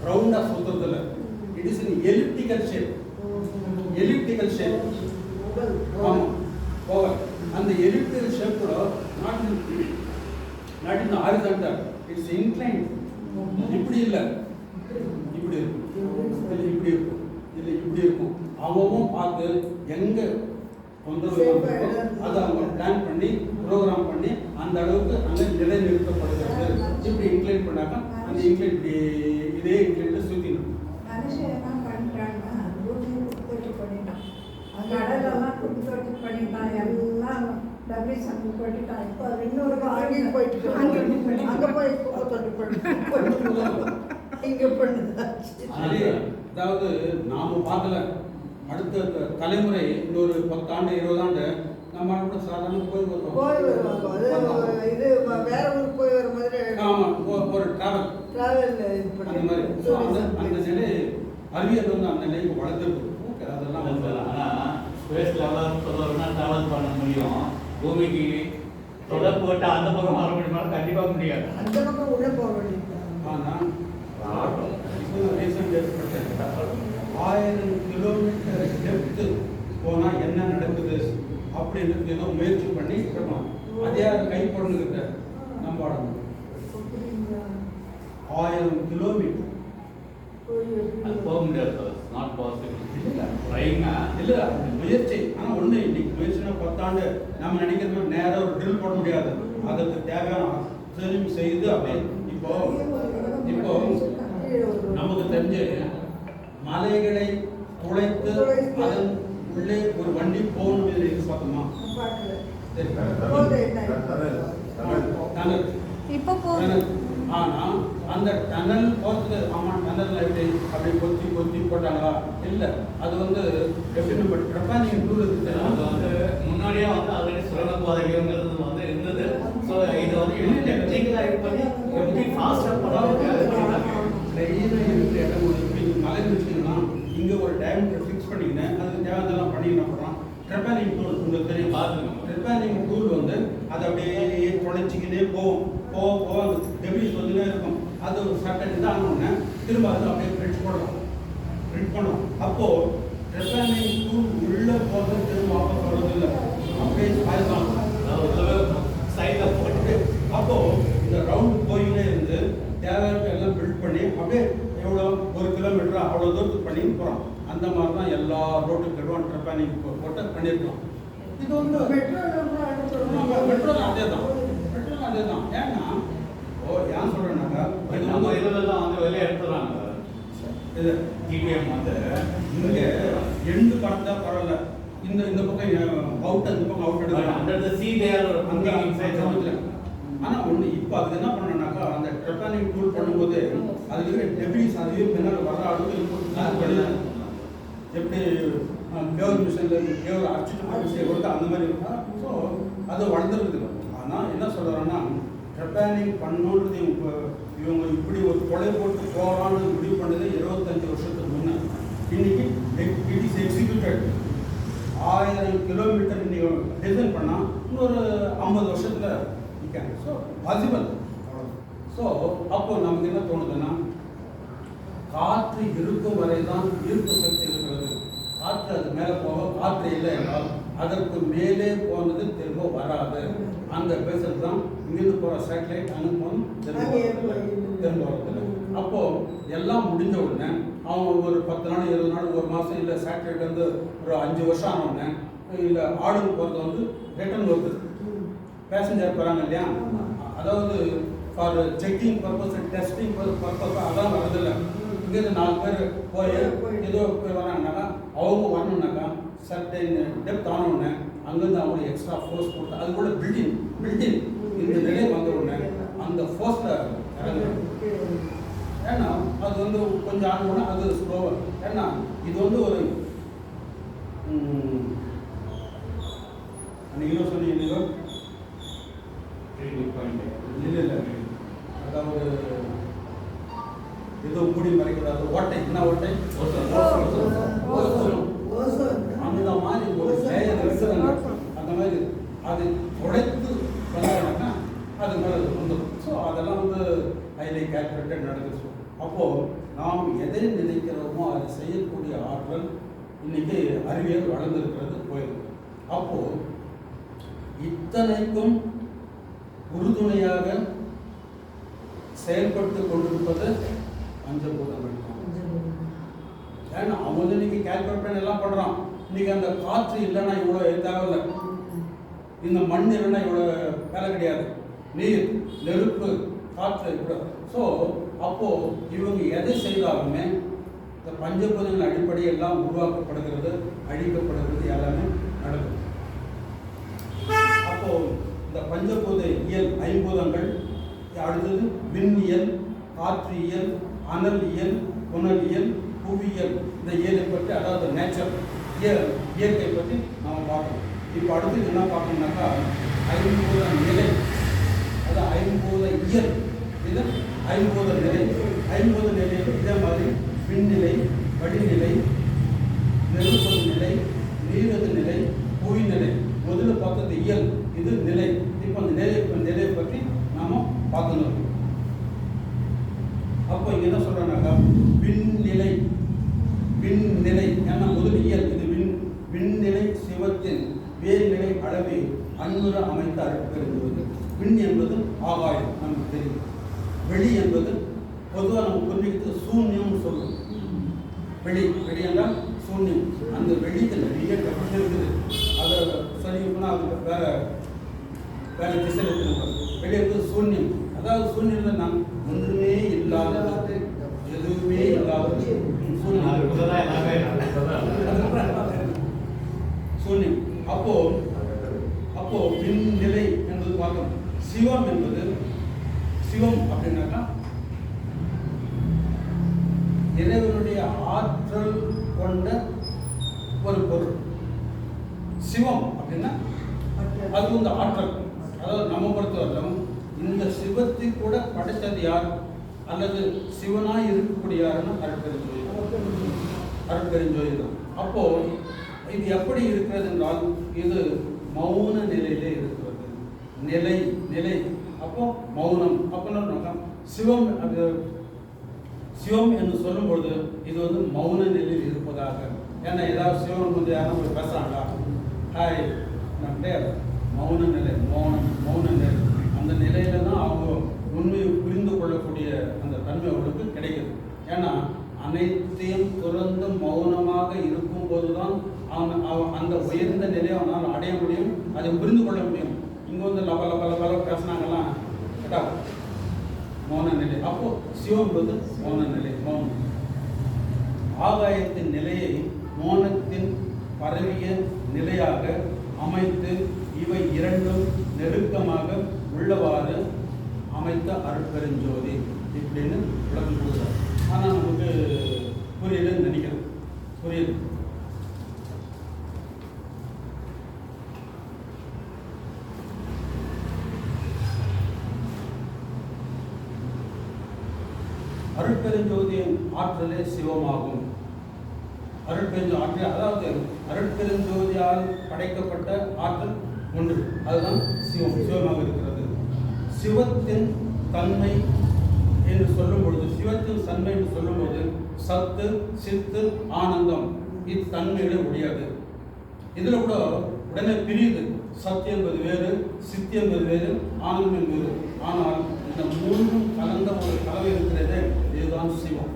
ரவுண்டாக சுற்றுறது இல்லை, it is in elliptical shape. ஆமாம் ஓவர் அந்த எலிப்டிக்கல் ஷேப் கூட not in horizontal, it's inclined. இப்படி இல்லை, இப்படி இருக்கும், இல்லை இப்படி இருக்கும். அவவும் பார்த்து எங்கே தொந்தரவு அதை அவங்க பிளான் பண்ணி ப்ரோக்ராம் பண்ணி அந்த அளவுக்கு அங்கே நிலைநிறுத்தப்படுகிறது. இப்படி இன்க்ளைன் பண்ணாக்கா அந்த இன்க்ளைன் இப்படி இதே இன்க்ளைன்ல சுற்றிடும். கடலெல்லாம் குட்டி தொட்டி பண்ணிட்டான், எல்லாம் டபி சங்கு போட்டுட்டான். இப்போ இன்னொரு அங்கேயும் போயிட்டு அங்கே போய் தொட்டி போட்டு இங்கே பண்ணுது. அதாவது நாம பார்க்கல, அடுத்த தலைமுறை இன்னொரு 10 ஆண்டு 20 ஆண்டு நம்ம கூட சாதாரண போய் வருவாங்க. இது வேற ஊருக்கு போய் வர மாதிரி. ஆமாம், ஒரு டிராவல் அந்த மாதிரி. அந்த நிலை அறிவியல் வந்து அந்த நிலைக்கு வளர்ந்துருக்கு. அதெல்லாம் வந்து ஆனால் ஸ்பேஸ் ட்ராவல் பண்ண முடியும். பூமிக்கு தொடர்பு போட்டு அந்த பக்கம் வர முடியுமா? கண்டிப்பாக முடியாது. அந்த பக்கம் உள்ள போக வேண்டியது. ஆனால் ரீசன்ட் ஏற்பட்டேன் 1000 கிலோமீட்டர் டெப்த்து போனால் என்ன நடக்குது அப்படின்னு ஏதோ முயற்சி பண்ணி இருக்கணும். அதே கை பொண்ணுக்கிட்ட நம்ம 1000 கிலோமீட்டர் அது போக முடியாது. Not possible. இல்லை முயற்சி. ஆனால் ஒன்று இன்னைக்கு முயற்சினா 10 ஆண்டு நம்ம நினைக்கிற மாதிரி நேராக ஒரு ட்ரில் போட முடியாது. அதற்கு தேவையான அசையும் செய்து அப்படியே இப்போ நமக்கு தெரிஞ்ச மலைகளை துளைத்து அதன் உள்ளே ஒரு வண்டி போகணும் எதிர்பார்த்தோமா? இப்போ ஆனா அந்த டனல் போறதுக்கு ஆமா டனல் எப்படி அப்படி கொத்தி போட்டாங்களா? இல்ல, அது வந்து எப்படி நம்ம ட்ரப்பானிங் டூல் இருக்கு, அது வந்து முன்னாடியே வந்து ஆல்ரெடி சுரங்க பாதைங்கிறது வந்து இருந்தது. ஸோ இது வந்து டெக்னிக்கலாக இது பண்ணி எப்படி ஃபாஸ்ட்டாக பண்ணாலும் ட்ரெயினை இருக்கிற இடம் மலை வச்சுக்கலாம். இங்கே ஒரு டயமீட்டர் ஃபிக்ஸ் பண்ணிக்கினேன், அதுக்கு தேவையானதெல்லாம் பண்ணிக்கின அப்புறம் ட்ரெப்பானிங் டூல் உங்களுக்கு தெரியும், பார்த்துக்கணும். ட்ரெப்பானிங் டூல் வந்து அதை அப்படியே தொலைச்சிக்கினே போகும், போக அந்த டெபிலிஸ் வந்துனே இருக்கும். அது ஒரு சட்டன் இதாக ஆனோடனே திரும்ப அது அப்படியே பிரிண்ட் பண்ணணும். அப்போது ட்ரெப்பானிங் டூல் உள்ளே போகிறது திரும்ப வாபஸ் வர்றதில்லை, அப்படியே பாய்தான் சைடில் போட்டு. அப்போது இந்த ரவுண்ட் போயினே இருந்து தேவையான எல்லாம் பில்ட் பண்ணி அப்படியே எவ்வளோ 1 கிலோமீட்டர் அவ்வளோ தூரத்துக்கு பண்ணி போகிறோம். அந்த மாதிரி தான் எல்லா ரோட்டுக்கு ட்ரெப்பானிங் போட்டு பண்ணியிருக்கோம். இது வந்து பெட்ரோல் அதே தான். ஏன்னா ஏன் சொல்கிறேன்னாக்கா நம்ம இதில் தான் வந்து வெளியே எடுத்துறாங்க. இது டிபிஎம் வந்து இங்கே எண்டு பறந்தா பரவாயில்ல, இந்த பக்கம் அவுட், அந்த பக்கம் அவுட் எடுக்கலாம். அந்த சி தேர் அந்த இன்சைட் சமயத்தில் ஆனால் ஒன்று இப்போ அதுக்கு என்ன பண்ணனாக்கா அந்த ட்ரெப்பானிங் டூல் பண்ணும்போது அதுக்கு இருக்கிற டெபிலிஸ் அதுவே பின்னால் வர அளவுக்கு எப்படி கேவர் மிஷினில் கேவர் அடிச்சுட்டு போய் கொடுத்து அந்த மாதிரி இருக்கா. ஸோ அது வளர்ந்துருக்குது. ஆனால் என்ன சொல்கிறேன்னா ட்ரெப்பானிங் பண்ணோன்றது இவங்க இப்படி ஒரு கொலை போட்டு போகலான்னு முடிவு பண்ணது 25 வருஷத்துக்கு முன்னே. இன்னைக்கு இட் இஸ் எக்ஸிக்யூட்டட். 1000 கிலோமீட்டர் இன்னைக்கு டிசைன் பண்ணால் இன்னொரு 50 வருஷத்தில் நிற்காங்க. So possible. ஸோ அப்போ நமக்கு என்ன தோணுதுன்னா காற்று இருக்கும் வரை தான் ஈர்ப்பு சக்தி இருக்கிறது. காற்று அது மேலே போக காற்று இல்லை என்றால் அதற்கு மேலே போனது திரும்ப வராது. அந்த பேசுறது தான் இங்கிருந்து போகிற சேட்டலைட் அங்கே போகணும், திரும்ப வரதில்லை. அப்போது எல்லாம் முடிஞ்ச உடனே அவங்க ஒரு 10 நாள் 20 நாள் 1 மாதம் இல்லை சேட்டலைட் வந்து ஒரு 5 வருஷம் ஆன உடனே இல்லை ஆர்டர் போகிறது வந்து ரிட்டர்ன் வருது. பேசஞ்சர் போகிறாங்க இல்லையா, அதாவது for checking purpose testing purpose அதான் வரதில்லை. இங்கேருந்து 4 பேர் போய் ஏதோ போய் வராங்கனாக்கா அவங்க வரணுன்னாக்கா சர்டன் டெப்த் ஆன உடனே அங்கேருந்து அவங்களுக்கு எக்ஸ்ட்ரா ஃபோர்ஸ் கொடுத்து அது கூட பில்டிங் இந்த நிலை வந்த உடனே அந்த ஃபோர்ஸில் இறங்குறோம். ஏன்னா அது வந்து கொஞ்சம் ஆனோடனே அது ஸ்லோவர். ஏன்னா இது வந்து ஒரு அன்றைக்கி சொன்னீங்க இல்லை அதாவது ஏதோ மூடி மறைக்கூடாது ஓட்டை. என்ன ஓட்டை? அந்த மாதிரி ஒரு லேயர் இருக்கிறாங்க. அந்த மாதிரி அது உடைத்து வந்தாங்கன்னா அது மேலே வந்துடும். ஸோ அதெல்லாம் வந்து ஹைலி கேல்குலேட்டட் நடக்குது. அப்போது நாம் எதை நினைக்கிறோமோ அதை செய்யக்கூடிய ஆற்றல் இன்னைக்கு அறிவியல் வளர்ந்துருக்கிறது போயிருக்கு. அப்போது இத்தனைக்கும் உறுதுணையாக செயல்பட்டு கொண்டிருப்பது பஞ்சபூதங்கள். ஏன்னா அவங்க இன்னைக்கு கேல்குலேட் பண்ணி எல்லாம் பண்ணுறான். இன்னைக்கு அந்த காற்று இல்லைன்னா இவ்வளோ தேவையில்லை, இந்த மண் இல்லைன்னா இவ்வளோ வேலை கிடையாது, நீர் நெருப்பு காற்று கூட. ஸோ அப்போது இவங்க எதை செய்தாலுமே இந்த பஞ்சபூதங்கள் அடிப்படையெல்லாம் உருவாக்கப்படுகிறது, அழிக்கப்படுகிறது, எல்லாமே நடக்கும். அப்போது இந்த பஞ்சபூத இயல் 5 பூதங்கள், அடுத்தது விண்ணியல், காற்றியல், அனல் இயல், புனல் இயல், புவியியல். இந்த இயலை பற்றி அதாவது நேச்சர் இயற்கை பற்றி நாம் பார்க்கணும். இப்போ அடுத்து என்ன பார்க்கணும்னாக்கா 5 பூத நிலை, அது 5 பூத இயல், இது 5 பூத நிலை. 5 பூத நிலையில் இதே மாதிரி விண்நிலை, வடிநிலை, நெருப்பது நிலை, நீரது நிலை, புவி நிலை. முதல்ல பார்த்தது இயல், இது நிலை. இப்போ அந்த நிலையை பற்றி நாம் பார்க்கணும். அப்போ இங்கே என்ன சொல்கிறேன்னாக்கா விண்நிலை ஏன்னா முதல் இயல் இது விண்நிலை சிவத்தின் வேர்நிலை அளவை அன்முற அமைத்த அழைக்கப்படுகிறது. விண் என்பது ஆகாயம், நமக்கு தெரியும். வெளி என்பது பொதுவாக நம்ம புரிஞ்சுக்கிறது சூன்யம்னு சொல்லுவோம். வெளி என்றால் சூன்யம். அந்த வெளியில் நிறைய டெஃபினேஷன் இருக்குது. அதை சொல்லிங்கன்னா அது வேற திசையில் இருக்கிறோம். வெளி என்பது சூன்யம், அதாவது சூன்யம் நான் ஒன்றுமே இல்லாதது, எதுவுமே இல்லாதது சூன்யம். அப்போ விண்நிலை என்பது பார்க்கணும். சிவம் என்பது சிவம் அப்படின்னாக்கா இறைவனுடைய ஆற்றல் கொண்ட ஒரு பொருள். சிவம் அப்படின்னா அது வந்து ஆற்றல். அதாவது நம்ம பொறுத்தவரையிலும் இந்த சிவத்தை கூட படைத்தது யார் அல்லது சிவனாய் இருக்கக்கூடிய யாருன்னு கரெக்டாக. அருட்பெருஞ்சோதி தான். அப்போ இது எப்படி இருக்கிறது என்றால் இது மௌன நிலையிலே இருக்கிறது. நிலை நிலை அப்போ மௌனம் அப்படின்னு சிவம். அது சிவம் என்று சொல்லும்பொழுது இது வந்து மௌன நிலையில் இருப்பதாக. ஏன்னா ஏதாவது சிவன் வந்து யாரும் பேசுகிறாங்களா? ஹாய் நான் கிடையாது. மௌன நிலை, மௌன நிலை. அந்த நிலையில தான் அவங்க உண்மையை புரிந்து கொள்ளக்கூடிய அந்த தன்மை அவர்களுக்கு கிடைக்குது. ஏன்னா அனைத்தையும் துறந்து மௌனமாக இருக்கும் போதுதான் அந்த உயர்ந்த நிலையை அவனால் அடைய முடியும், அதை புரிந்து கொள்ள முடியும். இங்கே வந்து லப லப லப பேசினாங்கலாம் கேட்டா மௌன நிலை. அப்போ சிவம் வந்து மௌன நிலை, மௌனம். ஆகாயத்தின் நிலையை மௌனத்தின் பரவிய நிலையாக அமைத்து இவை இரண்டும் நெருக்கமாக உள்ளவாறு அமைத்த அருட்பெருஞ்சோதி இப்படின்னு விளக்கம் கொடுக்குறாரு. ஆனால் நமக்கு புரியலன்னு நினைக்கிறேன். புரியுது? அருட்பெருஞ்சோதியின் ஆற்றலே சிவமாகும். அருட்பெருஞ்சோதி ஆற்றல், அதாவது அருட்பெருஞ்சோதியால் படைக்கப்பட்ட ஆற்றல் ஒன்று, அதுதான் சிவம், சிவமாக இருக்கிறது. சிவத்தின் தன்மை என்று சொல்லும் பொழுது, சிவத்தின் தன்மை என்று சொல்லும்போது சத்து, சித்து, ஆனந்தம் இத்தன்மைகளை முடியாது. இதில் கூட உடனே பிரியுது. சத்து என்பது வேறு, சித்து என்பது வேறு, ஆனந்தம் என்பது வேறு. ஆனால் இந்த மூன்றும் கலந்த ஒரு கலவை இருக்கிறது, இதுதான் சிவம்.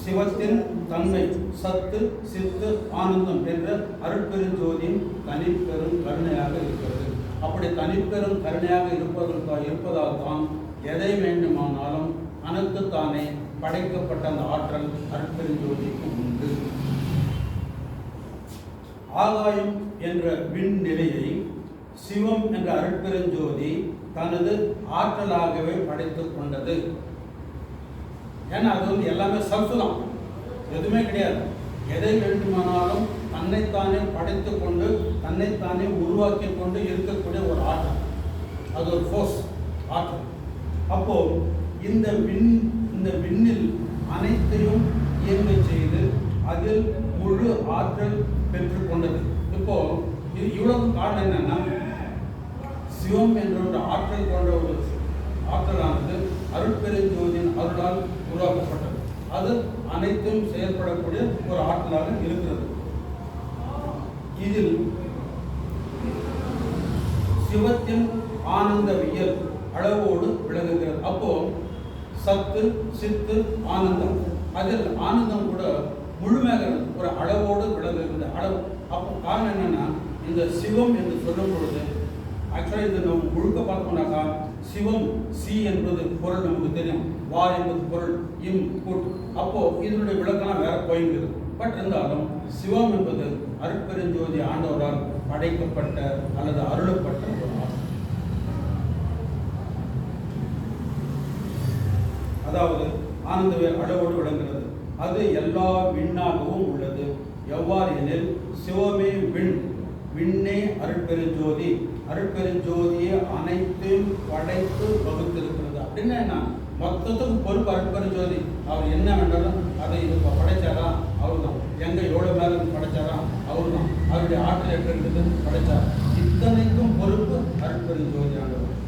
சிவத்தின் தன்மை சத்து, சித்து, ஆனந்தம் என்ற அருட்பெருஞ்சோதியின் தனிப்பெரும் கருணையாக இருக்கிறது. அப்படி தனிப்பெரும் கருணையாக இருப்பதால் தான் எதை வேண்டுமானாலும் தனக்குத்தானே படைக்கப்பட்ட அந்த ஆற்றல் அருட்பெருஞ்சோதிக்கு உண்டு. ஆகாயம் என்ற விண் நிலையை சிவம் என்ற அருட்பெருஞ்சோதி தனது ஆற்றலாகவே படைத்துக் கொண்டது. ஏன்னா அது வந்து எல்லாமே சர்ஃபு தான், எதுவுமே கிடையாது. எதை வேண்டுமானாலும் தன்னைத்தானே படைத்து கொண்டு தன்னைத்தானே உருவாக்கி கொண்டு இருக்கக்கூடிய ஒரு ஆற்றல், அது ஒரு ஃபோர்ஸ், ஆற்றல். அப்போ இந்த விண்ணில் அனைத்தையும் இயங்க செய்து அதில் முழு ஆற்றல் பெற்றுக்கொண்டது. இப்போ இது இவ்வளவு காரணம் என்னன்னா, சிவம் என்ற ஒரு ஆற்றல் கொண்ட ஒரு ஆற்றலானது அருட்பெருஞ்சோதியின் அருளால் உருவாக்கப்பட்டது. அது அனைத்தும் செயல்படக்கூடிய ஒரு ஆற்றலாக இருக்கிறது. இதில் சிவத்தின் ஆனந்தவியல் அளவோடு விளங்குகிறது. அப்போ சத்து, சித்து, ஆனந்தம், அதில் ஆனந்தம் கூட முழுமையாக ஒரு அளவோடு விளங்குகிறது. அளவு அப்போ காரணம் என்னன்னா, இந்த சிவம் என்று சொல்லும் பொழுது ஆக்சுவலாக இது நம்ம முழுக்க பார்த்தோம்னாக்கா சிவம், சி என்பது பொருள் நமக்கு தெரியும், வா என்பது பொருள், இம் கூட்டு. அப்போ இதனுடைய விளக்கெல்லாம் வேற போயிருக்குது. பட் இருந்தாலும் சிவம் என்பது அருட்பெருஞ்சோதி ஆண்டவரால் படைக்கப்பட்ட அல்லது அருளப்பட்ட ஒரு ஆற்றல். அதாவது ஆனந்தவே அளவோடு விளங்குகிறது. அது எல்லா விண்ணாகவும் உள்ளது. எவ்வாறு எனில் சிவமே விண், விண்ணே அருட்பெருஞ்சோதி, அருட்பெருஞ்சோதியை அனைத்தையும் படைத்து வகுத்திருக்கிறது. அப்படின்னா என்ன, மொத்தத்துக்கு பொறுப்பு அருட்பெருஞ்சோதி. அவர் என்ன வேண்டாலும் அதை இது படைச்சாரா அவர் தான், எங்க எவ்வளோ மேலே படைச்சாரா அவர் தான், அவருடைய ஆற்றல் எப்படி இருக்குது படைச்சார். இத்தனைக்கும் பொறுப்பு அருட்பெருஞ்சோதி ஆண்டவர்.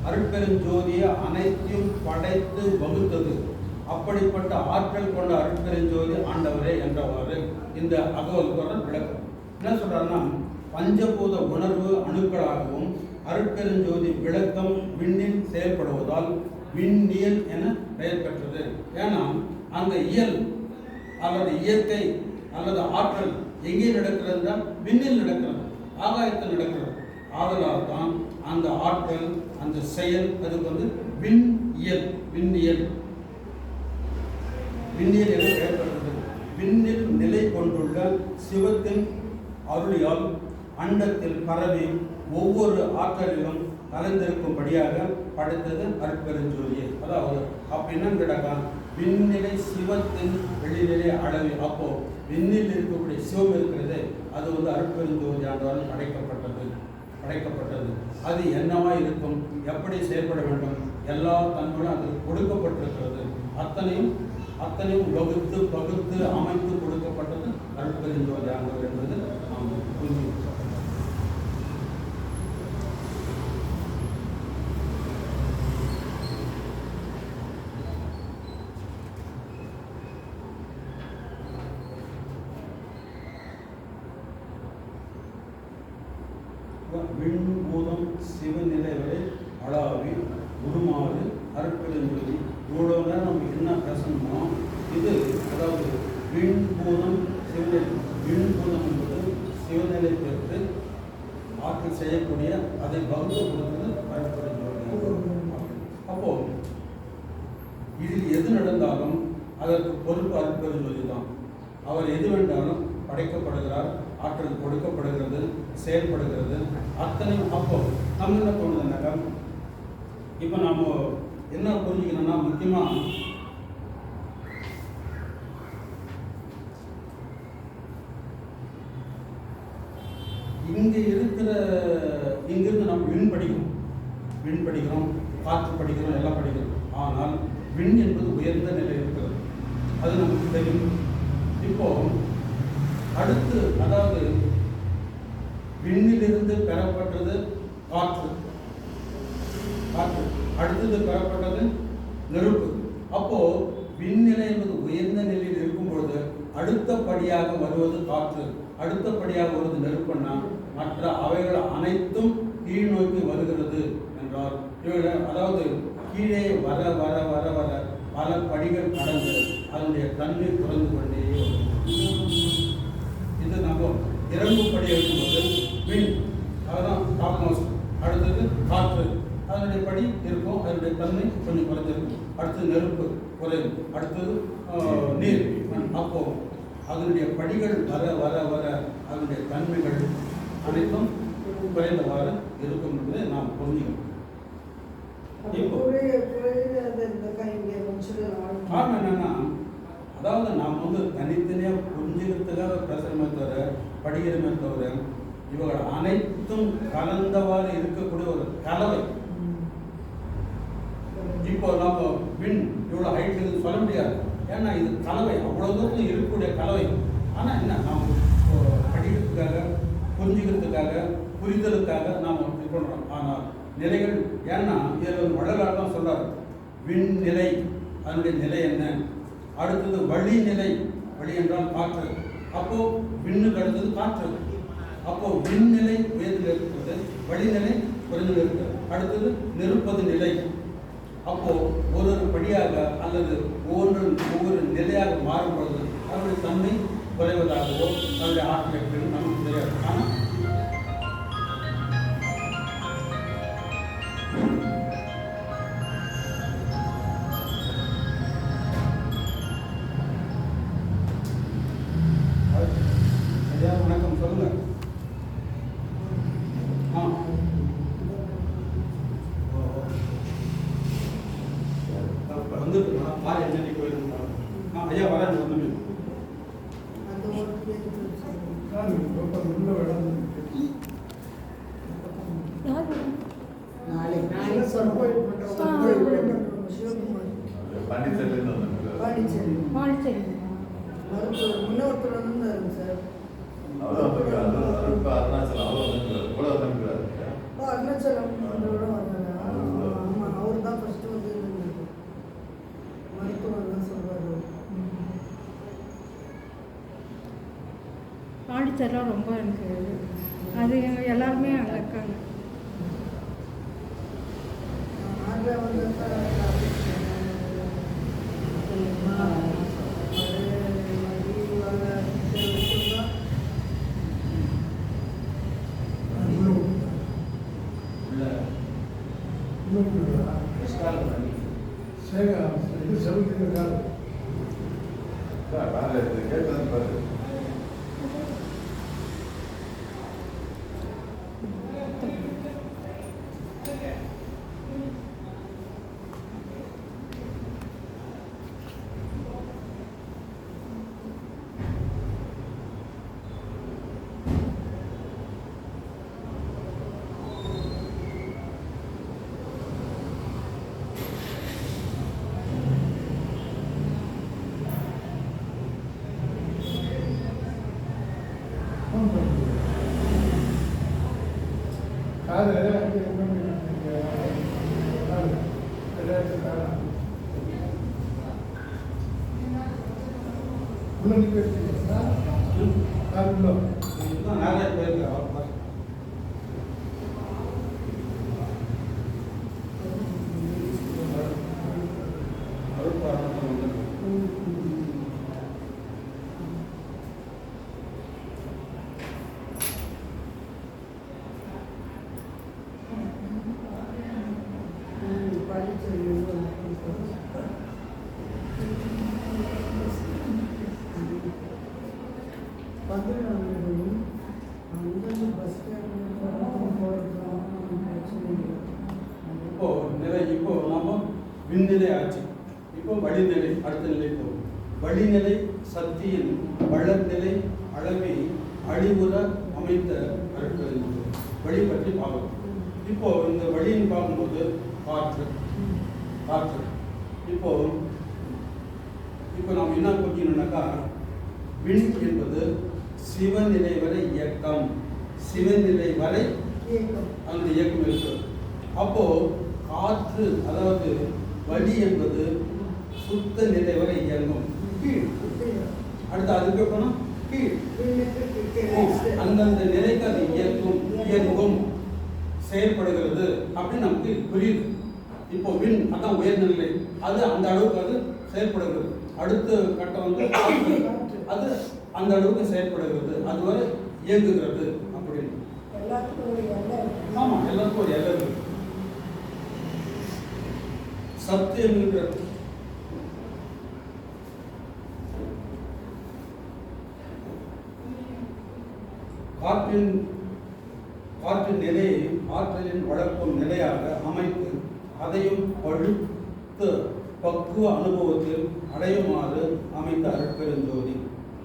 அருட்பெருஞ்சோதியை அனைத்தையும் படைத்து வகுத்தது. அப்படிப்பட்ட ஆற்றல் கொண்ட அருட்பெருஞ்சோதி ஆண்டவரே என்றவாறு இந்த அகவல்குரல் விளக்கம். என்ன சொல்றாருன்னா, பஞ்சபூத உணர்வு அணுக்களாகவும் அருட்பெருஞ்சோதி விளக்கம் விண்ணில் செயல்படுவதால் விண்ணியல் என பெயர் பெற்றது. ஏன்னா அந்த இயல் அல்லது இயற்கை அல்லது ஆற்றல் எங்கே நடக்கிறது? விண்ணில் நடக்கிறது, ஆகாயத்தில் நடக்கிறது. ஆதலால் தான் அந்த ஆற்றல், அந்த செயல் அதுக்கு வந்து விண்ணியல், விண்ணியல் விண்ணியல் என பெயர்பெற்றது. விண்ணில் நிலை கொண்டுள்ள சிவத்தின் அருளியால் அண்டத்தில் பரவி ஒவ்வொரு ஆற்றலிலும் கலந்திருக்கும்படியாக படைத்தது அருட்பெருஞ்சோதியை. அதாவது அப்ப என்னன்னு கேட்டாக்கா, விண்ணிலை சிவத்தின் வெளிநிலை அளவு. அப்போ விண்ணில் இருக்கக்கூடிய சிவம் இருக்கிறது, அது வந்து அருட்பெருஞ்சோதி ஆண்டவரால் படைக்கப்பட்டது. அது என்னவா இருக்கும், எப்படி செயல்பட வேண்டும், எல்லா தன்மையும் அது கொடுக்கப்பட்டிருக்கிறது. அத்தனையும் அத்தனையும் வகுத்து பகுத்து அமைத்து கொடுக்கப்பட்டது அருட்பெருஞ்சோதி ஆண்டவர் என்பது நாம் புரிஞ்சுக்கிறோம். விண்பூதம் சிவநிலை வரை அளாவி உருமாறு அருட்பெருஞ்சோதி. இவ்வளோ நேரம் நம்ம என்ன பேசணுமோ இது, அதாவது விண்பூதம் சிவநிலை. விண்பூதம் என்பது சிவநிலை பெற்று ஆற்றல் செய்யக்கூடிய அதை பகுத்து கொடுத்தது அருட்பெருஞ்சோதி. அப்போ இதில் எது நடந்தாலும் அதற்கு பொறுப்பு அருட்பெருஞ்சோதி தான். அவர் எது வேண்டாலும் படைக்கப்படுகிறார், ஆற்றல் கொடுக்கப்படுகிறது, செயல்படுகிறது, அத்தனையும். அப்போ நம்ம என்ன தோணுதுன்னாக்கா, இப்போ நாம் என்ன புரிஞ்சுக்கணும்னா, முக்கியமாக இங்கிருந்து நம்ம விண் படிக்கிறோம், காற்று படிக்கிறோம், எல்லாம் படிக்கிறோம். ஆனால் விண் என்பது உயர்ந்த நிலை இருக்கிறது, அது நமக்கு தெரியும். இப்போ அடுத்து, அதாவது விண்ணிலிருந்து பெறப்பட்டது காற்று, அடுத்தது பெறப்பட்டது நெருப்பு. அப்போ விண்நிலை என்பது உயர்ந்த நிலையில் இருக்கும் பொழுது அடுத்தபடியாக வருவது காற்று, அடுத்தபடியாக வருவது நெருப்புன்னா, மற்ற அவைகள் அனைத்தும் கீழ் நோக்கி வருகிறது என்றால், இவைகள் அதாவது கீழே வர வர வர வர பல படிகள் கடந்து அதனுடைய தன்மை குறைந்து கொண்டே வரும். இது நம்ம இறங்கும் படி இருக்கும்போது விண், அதுதான் டாப் மோஸ்ட். அடுத்தது காற்று, அதனுடைய படி இருக்கும், அதனுடைய தன்மை கொஞ்சம் குறைஞ்சிருக்கும். அடுத்தது நெருப்பு குறையும், அடுத்தது நீர். அப்போ அதனுடைய படிகள் வர வர வர அதனுடைய தன்மைகள் அனைத்தும் குறைந்தவாறு இருக்கும் என்பதை நாம் புரிஞ்சுக்கணும். காரணம் என்னன்னா, அதாவது நாம் தனித்தனியாக புரிஞ்சுக்கிறதுக்காக பேசுகிறமே தவிர, படிக்கிறமே தவிர, இவர்கள் அனைத்தும் கலந்தவாறு இருக்கக்கூடிய ஒரு கலவை. இப்போ நம்ம விண் இவ்வளோ ஹைட் சொல்ல முடியாது, ஏன்னா இது கலவை, அவ்வளோ தூரத்தில் இருக்கக்கூடிய கலவை. ஆனால் என்ன, நாம் படிக்கிறதுக்காக, புரிஞ்சுக்கிறதுக்காக, புரிதலுக்காக நாம் இது பண்ணுறோம். ஆனால் நிலைகள், ஏன்னா இதில் வள்ளலார் தான் சொல்றாரு, விண் நிலை, அதனுடைய நிலை என்ன. அடுத்தது வழி நிலை, வழி என்றால் காற்று. அப்போ விண்ணுக்கு அடுத்தது காற்று. அப்போ விண்நிலை உயர்ந்தில் இருக்கிறது, வழிநிலை குறைந்தில் இருக்கிறது. அடுத்தது நெருப்பது நிலை. அப்போ ஒரு படியாக அல்லது ஒவ்வொரு நிலையாக மாறும் பொழுது அதனுடைய தன்மை குறைவதாகவோ அதனுடைய ஆற்றல் எப்படி நமக்கு தெரியாது. ஆனால் வணக்கம், சொல்லுங்க. வந்துட்டு பாரு என்ன கோயில். ஐயா வரேன் வந்து முன்னொருத்தர் வந்து சார் அருணாச்சலம் ஆமாம், அவர் தான் ஃபஸ்ட்டு வந்து மருத்துவர் தான் சொல்வார். பாண்டிச்சேரிலாம் ரொம்ப எனக்கு அது எல்லாருமே அங்கே இருக்காங்க. அங்கே வந்து நிறைய பேருக்கு அவர் இப்போ நிலை இப்போ நாம விண்நிலை ஆச்சு. இப்போ வழிநிலை அடுத்த நிலை போகும். வழிநிலை சக்தியின் வளர்நிலை அளவை அழிவுற அமைத்த அருட்பெருஞ்சோதி வழி பற்றி பார்க்கணும். இப்போ இந்த வழின்னு பார்க்கும்போது காற்று காற்று இப்போ இப்போ நாம் என்ன புரிஞ்சுக்கணும்னாக்கா விண் என்பது சிவநிலை வரை இயக்கம், சிவநிலை வரை அந்த இயக்கம் இருக்கு. அப்போ காற்று அதாவது வழி என்பது சுத்த நிலை வரை இயங்கும் கீழ். அடுத்து அதுக்கப்புறம் கீழ் அந்தந்த நிலைக்கு அது இயங்கும் செயல்படுகிறது அப்படின்னு நமக்கு புரியுது. இப்போ விண் அதான் உயர்நிலை, அது அந்த அளவுக்கு அது செயல்படுகிறது. அடுத்த கட்டம் வந்து அது அந்த அளவுக்கு செயல்படுகிறது, அதுவரை இயங்குகிறது அப்படின்னு. ஆமா, எல்லாருக்கும் ஒரு எல்லை இருக்கு. சத்து என்கிற காற்றின் நிலையை ஆற்றலின் வளர்க்கும் நிலையாக அமைத்து அதையும் பழுத்த பக்குவ அனுபவத்தில் அடையுமாறு அமைத்த அருட்பெருஞ்சோதி.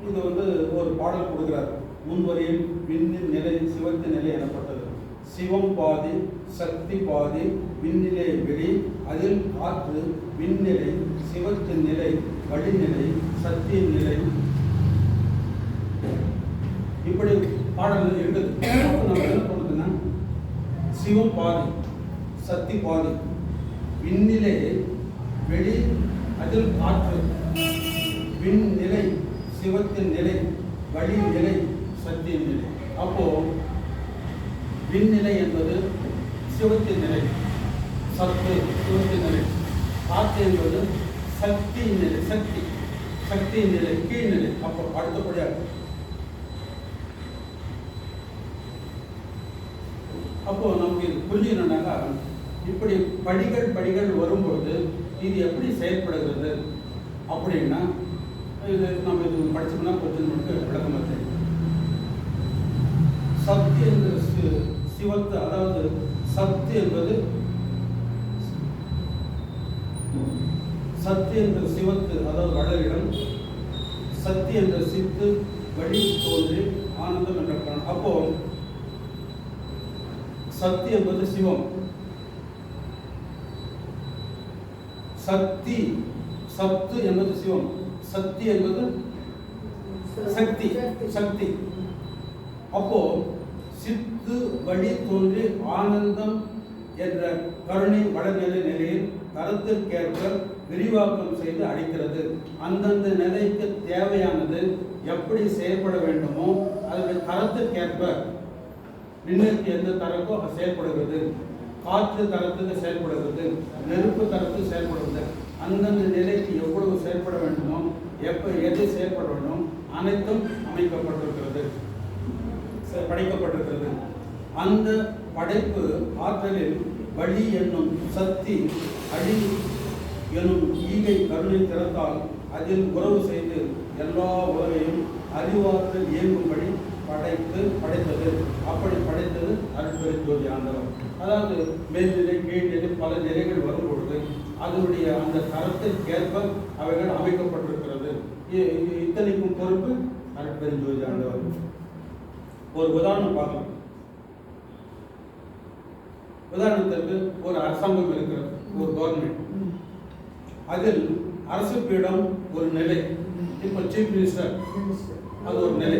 இது வந்து ஒரு பாடல் கொடுக்கிறார். முன்வரியில் விண்ணின் நிலை சிவத்தின் நிலை எனப்பட்டது. சிவம் பாதி சக்தி பாதி விண்ணிலை வெளி, அதில் காற்று விண்நிலை சிவத்தின் நிலை வழிநிலை சக்தியின் நிலை. இப்படி பாடல்கள் இருக்குது. நம்ம என்ன பண்ணுறதுன்னா சிவம் பாதி சக்தி பாதி விண்நிலை வெளி, அதில் காற்று விண்நிலை சிவத்தின் நிலை வழி நிலை சக்தியின் நிலை. அப்போ விண்நிலை என்பது சிவத்தின் நிலை, சத்து சிவத்தின் நிலை. காற்று என்பது சக்தியின் நிலை, சக்தியின் நிலை கீழ்நிலை. அப்போ அடுத்தபடியாக அப்போ நமக்கு இது புரிஞ்சுக்கணும்னாக்கா இப்படி படிகள் வரும்பொழுது இது எப்படி செயல்படுகிறது அப்படின்னா இது நம்ம இது படிச்சோம்னா கொஞ்சம் நமக்கு விளக்கமாக தெரியும். சக்தி என்ற சிவத்து, அதாவது சக்தி என்பது சக்தி என்ற சிவத்து அதாவது வளரிடம், சக்தி என்ற சித்து வழி தோன்றி ஆனந்தம் என்ற பிராணம். அப்போ சக்தி என்பது சிவம், சத்து என்பது சிவம், சக்தி என்பது சக்தி. அப்போ சித்து வழி தோன்றி ஆனந்தம் என்ற கருணை வடநிலை நிலையில் கருத்திற்கேற்ப விரிவாக்கம் செய்து அளிக்கிறது. அந்தந்த நிலைக்கு தேவையானது எப்படி செயல்பட வேண்டுமோ அதனுடைய தரத்திற்கேற்ப விண்ணுக்கு எந்த தரப்போ அது செயல்படுகிறது. காற்று தரத்துக்கு செயல்படுகிறது, நெருப்பு தரத்துக்கு செயல்படுகிறது. அந்தந்த நிலைக்கு எவ்வளவு செயல்பட வேண்டுமோ எது செயல்பட வேண்டும் அனைத்தும் அமைக்கப்பட்டிருக்கிறது, படைக்கப்பட்டிருக்கிறது. அந்த படைப்பு ஆற்றலில் வழி என்னும் சக்தி அழி எனும் ஈகை கருணை திறத்தால் அதில் உறவு செய்து எல்லா உலகையும் அறிவாற்றல் இயங்கும்படி படைத்தது. அப்படி படைத்தது அருட்பெருஞ்சோதி ஆண்டவர். அதாவது மேல்நிலை கீழ்நிலை பல நிலைகள் வரும்பொழுது அதனுடைய அந்த தரத்திற்கேற்ப அவைகள் அமைக்கப்பட்டிருக்கிறது. இத்தனைக்கும் பொறுப்பு அருட்பெருஞ்சோதி ஆண்டவர். ஒரு உதாரணம் பார்க்கலாம். உதாரணத்திற்கு ஒரு அரசாங்கம் இருக்கிறது, ஒரு கவர்மெண்ட். அதில் அரசு பீடம் ஒரு நிலை, இப்போ சீஃப் மினிஸ்டர் அது ஒரு நிலை.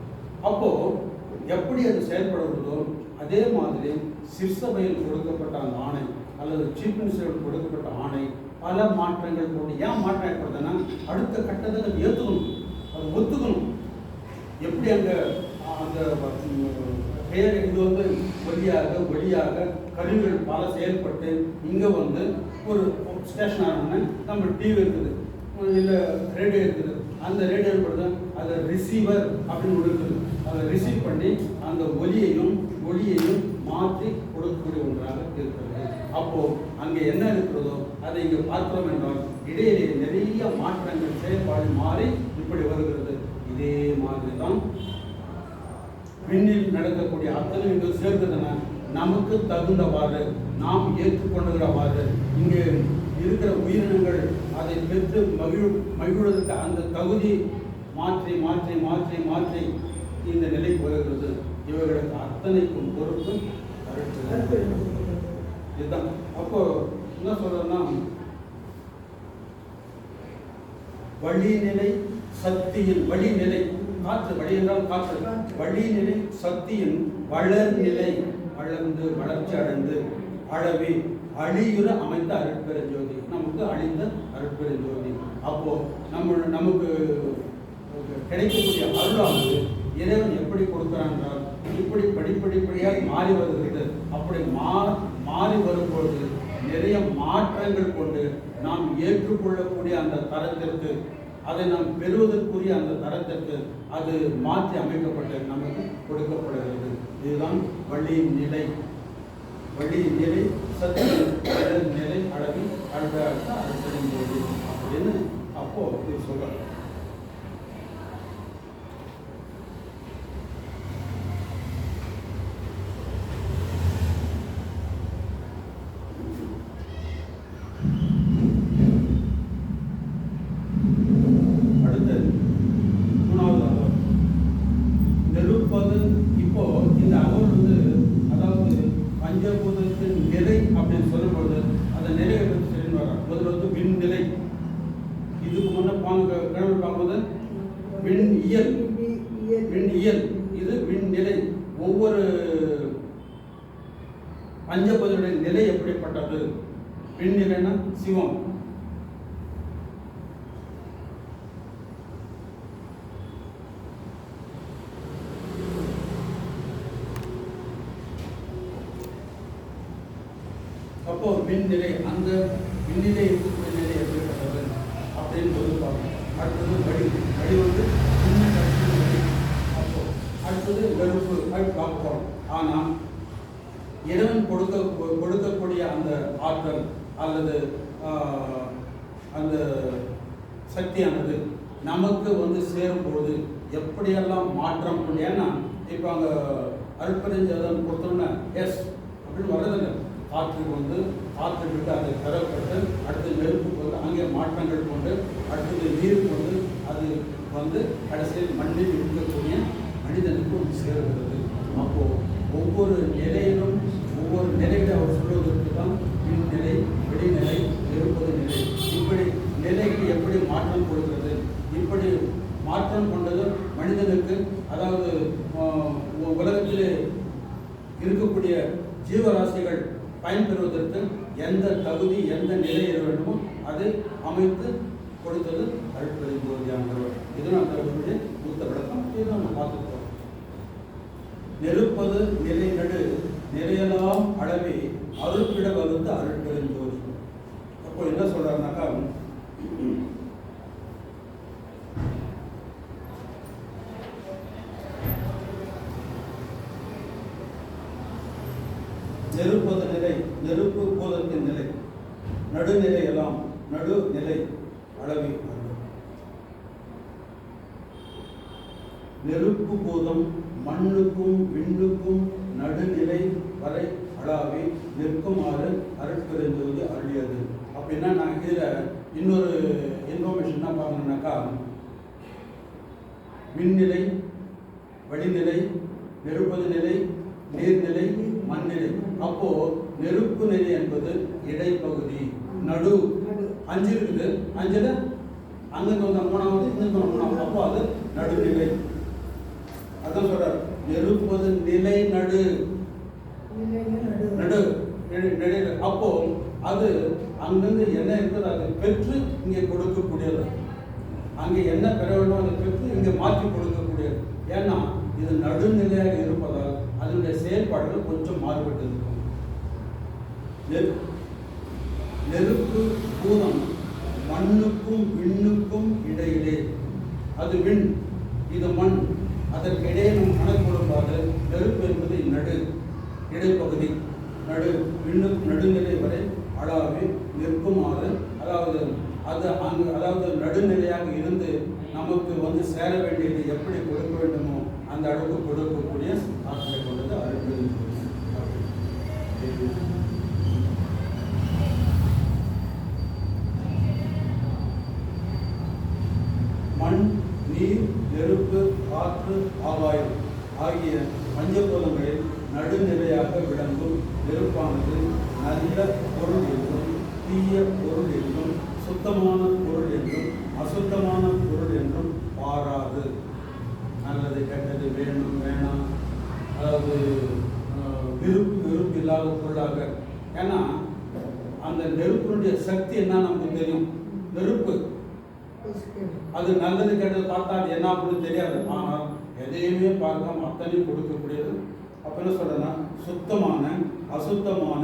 அப்போ எப்படி அது செயல்படுகிறதோ அதே மாதிரி சிற்சபையில் கொடுக்கப்பட்ட அந்த ஆணை அல்லது சீஃப் மினிஸ்டருக்கு கொடுக்கப்பட்ட ஆணை பல மாற்றங்கள் கொண்டு ஏன் மாற்றம் ஏற்படுதுன்னா அடுத்த கட்டத்தை நம்ம ஏற்றுக்கணும், அது ஒத்துக்கணும். எப்படி அங்கே அந்த பெயர் இது வந்து வழியாக கருவிகள் பல செயல்பட்டு இங்கே வந்து ஒரு ஸ்டேஷன் ஆனோன்னா நம்ம டிவி இருக்குது, இல்லை ரேடியோ இருக்குது, அந்த ரேடியோ படுது அதை ரிசீவர் அப்படின்னு ஒன்று இருக்குது, அதை ரிசீவ் பண்ணி அந்த ஒலியையும் மாற்றி கொடுக்கக்கூடிய ஒன்றாக இருக்கிறது. அப்போது அங்கே என்ன இருக்கிறதோ அதை இங்கே பார்க்கிறோம் என்றால் இடையிலே நிறைய மாற்றங்கள் செயல்பாடு மாறி இப்படி வருகிறது. இதே மாதிரி தான் விண்ணில் நடக்கக்கூடிய அத்தனை இங்கே சேர்ந்ததுன்னா நமக்கு தகுந்தவாறு நாம் ஏற்றுக்கொண்டுகிறவாறு இங்கே இருக்கிற உயிரினங்கள் அதை பெற்று மகிழ்வதற்கு அந்த தகுதி மாற்றி மாற்றி மாற்றி மாற்றி இந்த நிலைக்கு வருகிறது. இவர்களுக்கு அத்தனைக்கும் பொறுப்பு இதுதான். அப்போ என்ன சொல்றதுன்னா வழிநிலை சக்தியின் வழிநிலை காற்று, வழி என்றால் காற்று, வழிநிலை சக்தியின் வளர்நிலை வளர்ந்து வளர்ச்சி அடைந்து அளவி அழியுற அமைந்த அருட்பெருஞ்சோதி, நமக்கு அழிந்த அருட்பெருஞ்சோதி. அப்போ நமக்கு கிடைக்கக்கூடிய அருளானது இறைவன் எப்படி கொடுக்கிறான் என்றால் இப்படி படிப்படிப்படியாக மாறி வருகிறது. அப்படி மாறி வரும்பொழுது நிறைய மாற்றங்கள் கொண்டு நாம் ஏற்றுக்கொள்ளக்கூடிய அந்த தரத்திற்கு, அதை நாம் பெறுவதற்குரிய அந்த தரத்திற்கு அது மாற்றி அமைக்கப்பட்டு நமக்கு கொடுக்கப்படுகிறது. இதுதான் வழியின் நிலை சக்தி நிலை அளவில் அழுத அழுத்தறிஞ்சோதி அப்படின்னு அப்போ இது சொல்றாங்க. பஞ்சபூதத்தின் நிலை அப்படின்னு சொல்லும்போது அந்த நிலையை பற்றி சொல்லி வர்றாங்க. முதல்ல வந்து விண் நிலை, இதுக்கு முன்னே கிழமை பார்க்கும்போது விண் இயல், இது விண் நிலை. ஒவ்வொரு பஞ்சபூதனுடைய நிலை எப்படிப்பட்டது? விண் நிலைன்னா சிவம், அப்போ விண்நிலை, அந்த விண்ணிலை இருக்கக்கூடிய நிலை எப்படிப்பட்டது அப்படின்னு சொல்லுவாங்க. அடுத்தது வழி வந்து வழி. அப்போ அடுத்தது வெறுப்பு பார்ப்போம். ஆனால் இறைவன் கொடுக்கக்கூடிய அந்த ஆற்றல் அல்லது அந்த சக்தியானது நமக்கு வந்து சேரும்பொழுது எப்படியெல்லாம் மாற்றம். ஏன்னா இப்போ அங்கே அருட்பெருஞ்சோதி கொடுத்தோன்னா எஸ் அப்படின்னு வர்றதில்லை. காற்றுக்கு வந்து காற்று விட்டு அதை பெறப்பட்டு அடுத்து நெருப்புக்கு வந்து அங்கே மாற்றங்கள் கொண்டு அடுத்தது நீருக்கு வந்து அது வந்து கடைசியில் மண்ணில் இருக்கக்கூடிய மனிதனுக்கு வந்து சேருகிறது. அப்போது ஒவ்வொரு நிலையிலும் ஒவ்வொரு நிலையில் அவர் சொல்வதற்கு தான் விண்நிலை, வெளிநிலை, இருப்பது நிலை. இப்படி நிலைக்கு எப்படி மாற்றம் கொடுக்கிறது, இப்படி மாற்றம் கொண்டது மனிதனுக்கு, அதாவது உலகத்தில் இருக்கக்கூடிய ஜீவராசிகள் பயன்பெறுவதற்கு எந்த தகுதி எந்த நிலை வேண்டுமோ அதை அமைத்து கொடுத்தது அருட்பெருஞ்சோதியானவர். இது நாம் தரக்கூடிய மூத்த விளக்கம். இது நம்ம பார்த்துக்கிறோம். நெருப்பது நிலை நடு நிறையெல்லாம் அளவி அருட்பிட வகுத்த அருட்பெருஞ்சோதி. அப்போ என்ன சொல்றாருனாக்கா, நெருப்பது நிலை, நெருப்பு பூதத்தின் நிலை, நடுநிலை எல்லாம் நடுநிலை அளவி நெருப்பு பூதம் மண்ணுக்கும் விண்ணுக்கும் நடுநிலை வரை அளாவி நிற்குமாறு அருட்பெருஞ்சோதி அருளியது. அப்படின்னா நான் இதில் இன்னொரு இன்ஃபர்மேஷன் என்ன பார்க்கணுன்னாக்கா, விண்நிலை, வழிநிலை, நெருப்பது நிலை, நீர்நிலை, மண்நிலை. அப்போ நெருப்பு நிலை என்பது இடைப்பகுதி, நடு 5 இருக்குது. 5ல் அங்கிருந்து வந்த 3வது, இங்கிருந்து 3வது, அப்போ அது நடுநிலை. அதான் சொல்றார், நெருப்பது நிலை நடு நடு நடு. அப்போ அது அங்கிருந்து என்ன இருக்குது அதை பெற்று இங்கே கொடுக்கக்கூடியது, அங்கே என்ன பெற வேண்டும் அதை பெற்று இங்கே மாற்றி கொடுக்கக்கூடியது. ஏன்னா இது நடுநிலையாக இருப்பதால் அதனுடைய செயல்பாடுகள் கொஞ்சம் மாறுபட்டு இருக்கும். நெருப்பு பூதம் மண்ணுக்கும் விண்ணுக்கும் இடையிலே, அது விண், இது மண், அதற்கு இடையே நம் கணக்கிடும்போது நெருப்பு என்பது நடு இடைப்பகுதி, நடு விண்ணுக்கு நடுநிலை வரை அளாவி நிற்குமாறு, அதாவது அது அங்கு அதாவது நடுநிலையாக இருந்து நமக்கு வந்து சேர வேண்டியது எப்படி கொடுக்க வேண்டுமோ அந்த அளவுக்கு கொடுக்கக்கூடிய ஆற்றலை கொண்டது அருட்பெரும் ஜோதி. மண், நீர், நெருப்பு, காற்று, ஆகாயம் ஆகிய பஞ்சபூதங்களில் நடுநிலையாக விளங்கும் நெருப்பானது நல்ல பொருள் என்றும் தீய பொருள் என்றும் சுத்தமான பொருள் என்றும் அசுத்தமான பொருள் என்றும் பாராது. நல்லது கெட்டது, வேணும் வேணாம், அதாவது விருப்பு இல்லாத பொருளாக. ஏன்னா அந்த நெருப்பினுடைய சக்தி என்ன நமக்கு தெரியும். நெருப்பு அது நல்லது கெட்டது பார்த்தா அது என்ன அப்படின்னு தெரியாது. ஆனால் எதையுமே பார்க்காம அத்தனையும் கொடுக்கக்கூடியது. அப்போ என்ன சொல்றேன்னா, சுத்தமான அசுத்தமான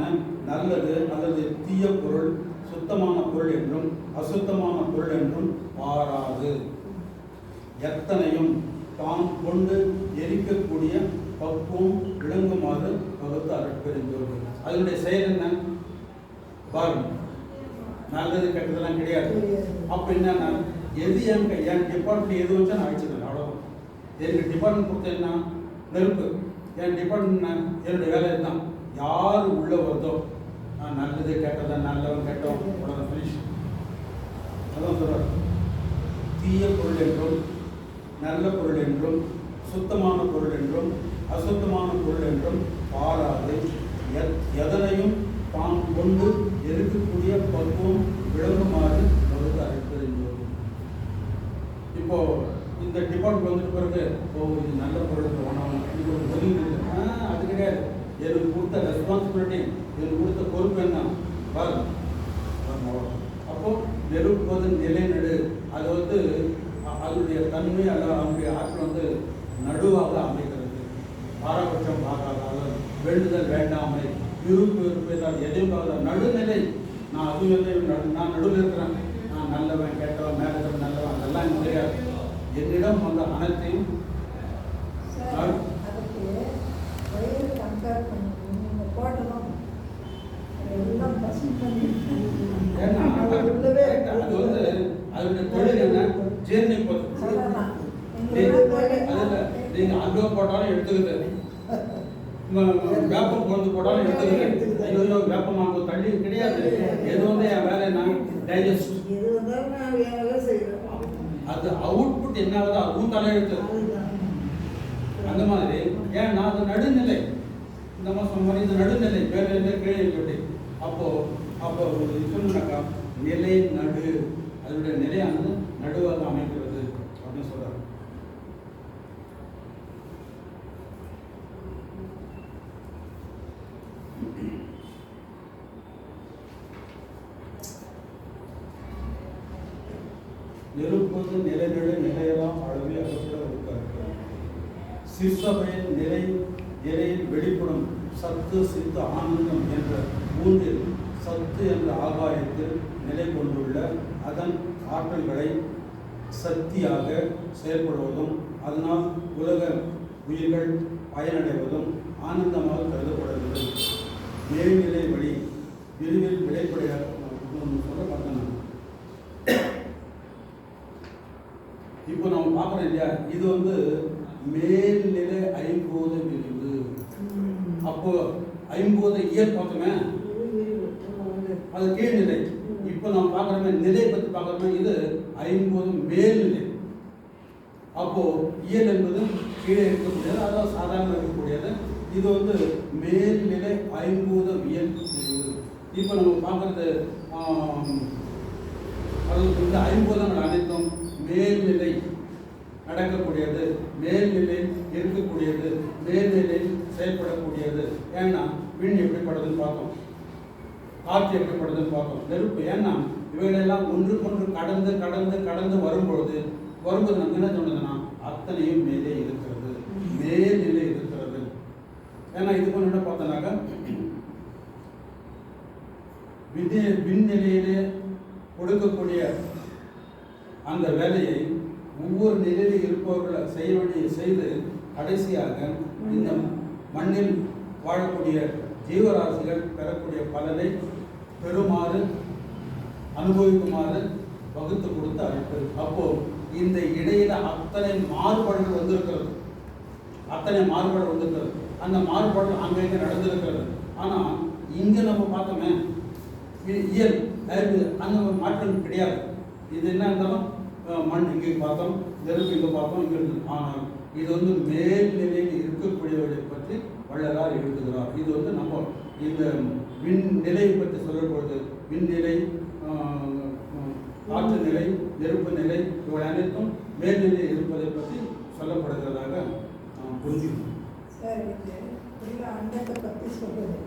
நல்லது அல்லது தீய பொருள் சுத்தமான பொருள் என்றும் அசுத்தமான பொருள் என்றும் பாராது. எத்தனையும் தான் கொண்டு எரிக்கக்கூடிய பக்குவம் விளங்குமாறு வகுத்து அருட்பெரும் ஜோதி. அதனுடைய செயல் என்ன பாருங்க, நல்லது கெட்டதெல்லாம் கிடையாது. அப்போ என்னன்னா, எது என் டிபார்ட்மெண்ட் எது வச்சா நான் வச்சுக்கிறேன், அவ்வளோதான். எனக்கு டிபார்ட்மெண்ட் கொடுத்த என்ன, நெருப்பு. என் டிபார்ட்மெண்ட் என்னுடைய வேலை தான். யார் உள்ள வருதோ நான் நல்லது கெட்டதை, நல்லவன் கெட்டவன் அவ்வளோதான், ஃபினிஷ். அதான் சொல்கிறார், தீய பொருள் என்றும் நல்ல பொருள் என்றும் சுத்தமான பொருள் என்றும் அசுத்தமான பொருள் என்றும் பாராது. எதனையும் தான் கொண்டு இருக்கக்கூடிய பக்குவம் விளங்குமாறு வகுத்து அருட்பெரும் ஜோதி. இப்போ இந்த டிபார்ட்மெண்ட் வந்துட்டு பிறகு இது நல்ல பொருளுக்கு வேணாம், இது ஒரு ஒதுங்கி அது கிடையாது. எனக்கு கொடுத்த ரெஸ்பான்சிபிலிட்டி, எனக்கு கொடுத்த பொறுப்பு என்ன பாருங்க. அப்போ நெருப்பது நிலைநடு, அது வந்து அதனுடைய தன்மை அல்ல, அதனுடைய ஆற்றல் வந்து நடுவாக அமைக்கிறது. பாரபட்சம் பார்க்காத, வேண்டுதல் வேண்டாமை, விருப்பு விருப்பம் எதையும் பார்க்காத நடுநிலை. நான் அதுவும் நான் நடுவில் இருக்கிறேன், நான் நல்லவன் கெட்டவன் மேலே இருக்கிற நல்லவன் அதெல்லாம் எனக்கு தெரியாது. என்னிடம் வந்த அனைத்தையும் ஏன்னா அது வந்து அதனுடைய தொழில் என்ன, ஜீர்ணிப்பது. அதில் நீங்கள் அல்வா போட்டாலும் எடுத்துக்குது, வேப்பம் கொண்டு போட்டாலும் எடுத்துக்குது. ஐயோ வேப்பமாக தள்ளி கிடையாது. எது வந்து என் வேலை நான் டைஜஸ்ட், அது அவுட்புட் என்ன ஆகுதோ அதுவும் தலையெழுத்து. அந்த மாதிரி ஏன்னா அது நடுநிலை. இந்த மாதம் மாதிரி இந்த நடுநிலை பேர் கீழே சொல்லி அப்போ சொன்னாக்கா நிலை நடு, அதனுடைய நிலையானது நடுவாக அமைக்கிறது அப்படின்னு சொல்றாரு. நெருப்பது நிலைநடு நிலையெல்லாம் அளவே அகப்பட இருக்காரு. சிற்சபையின் நிலையில் வெளிப்படும் சத்து சித்து ஆனந்தம் என்ற மூன்றில் சத்து என்ற ஆகாயத்தில் நிலை கொண்டுள்ள அதன் ஆற்றல்களை சக்தியாக செயல்படுவதும் அதனால் உலக உயிர்கள் பயனடைவதும் ஆனந்தமாக கருதப்படுகிறது. மேல்நிலை வழி விரிவில் வெளிப்படையாக சொல்ல பார்த்தேன். இப்போ நம்ம பார்க்குறோம் இல்லையா, இது வந்து மேல்நிலை ஐம்பூத விரிவு. அப்போ ஐம்பூத இயல் பார்த்தோமே, அது கீழ்நிலை. இப்போ நம்ம பார்க்குறோமே நிலை பற்றி பார்க்குறோமே, இது ஐம்பூதம் மேல்நிலை. அப்போ இயல் என்பது கீழே இருக்கக்கூடியது, அதாவது சாதாரண இருக்கக்கூடியது. இது வந்து மேல்நிலை ஐம்பூத இயல் பிரிவு. இப்போ நம்ம பார்க்குறது அது இந்த ஐம்பூதங்கள் அனைத்தும் மேல்நிலை நடக்கக்கூடியது, மேல்நிலையில் இருக்கக்கூடியது, மேல்நிலையில் செயல்படக்கூடியது. ஏன்னா விண் எப்படிப்படுதுன்னு பார்த்தோம், காற்று எப்படிப்படுதுன்னு பார்த்தோம், நெருப்பு. ஏன்னா இவைகளெல்லாம் ஒன்றுக்கொன்று கடந்து கடந்து கடந்து வரும்போது நமக்கு என்ன தோணுதுன்னா அத்தனையும் மேலே இருக்கிறது, மேல்நிலை இருக்கிறது. ஏன்னா இதுக்கு என்ன பார்த்தோம்னாக்கா விண்நிலையிலே கொடுக்கக்கூடிய அந்த வேலையை ஒவ்வொரு நிலையில் இருப்பவர்களை செய்ய வேண்டிய செய்து கடைசியாக இந்த மண்ணில் வாழக்கூடிய ஜீவராசிகள் பெறக்கூடிய பலனை பெறுமாறு அனுபவிக்குமாறு வகுத்து கொடுத்து அழைப்பது. அப்போ இந்த இடையில அத்தனை மாறுபாடுகள் வந்திருக்கிறது, அத்தனை மாறுபாடு வந்திருக்கிறது. அந்த மாறுபாடு அங்கங்கே நடந்திருக்கிறது. ஆனால் இங்கே நம்ம பார்த்தோமே இயல் அந்த மாற்றம் கிடையாது. இது என்ன இருந்தாலும் மண் இங்கே பார்த்தோம், நெருப்பு இங்கே பார்த்தோம், இங்கே இருக்குது. ஆனால் இது மேல்நிலையில் இருக்கக்கூடியவர்களை பற்றி வள்ளலார் எழுதுகிறார். இது நம்ம இந்த விண்நிலையை பற்றி சொல்லும் பொழுது விண்நிலை, காற்று நிலை, நெருப்பு நிலை இவை அனைத்தும் மேல்நிலையில் இருப்பதை பற்றி சொல்லப்படுகிறதாக நாம் புரிஞ்சுக்கணும். சரி, இது அண்டத்தை பற்றி சொல்லுது.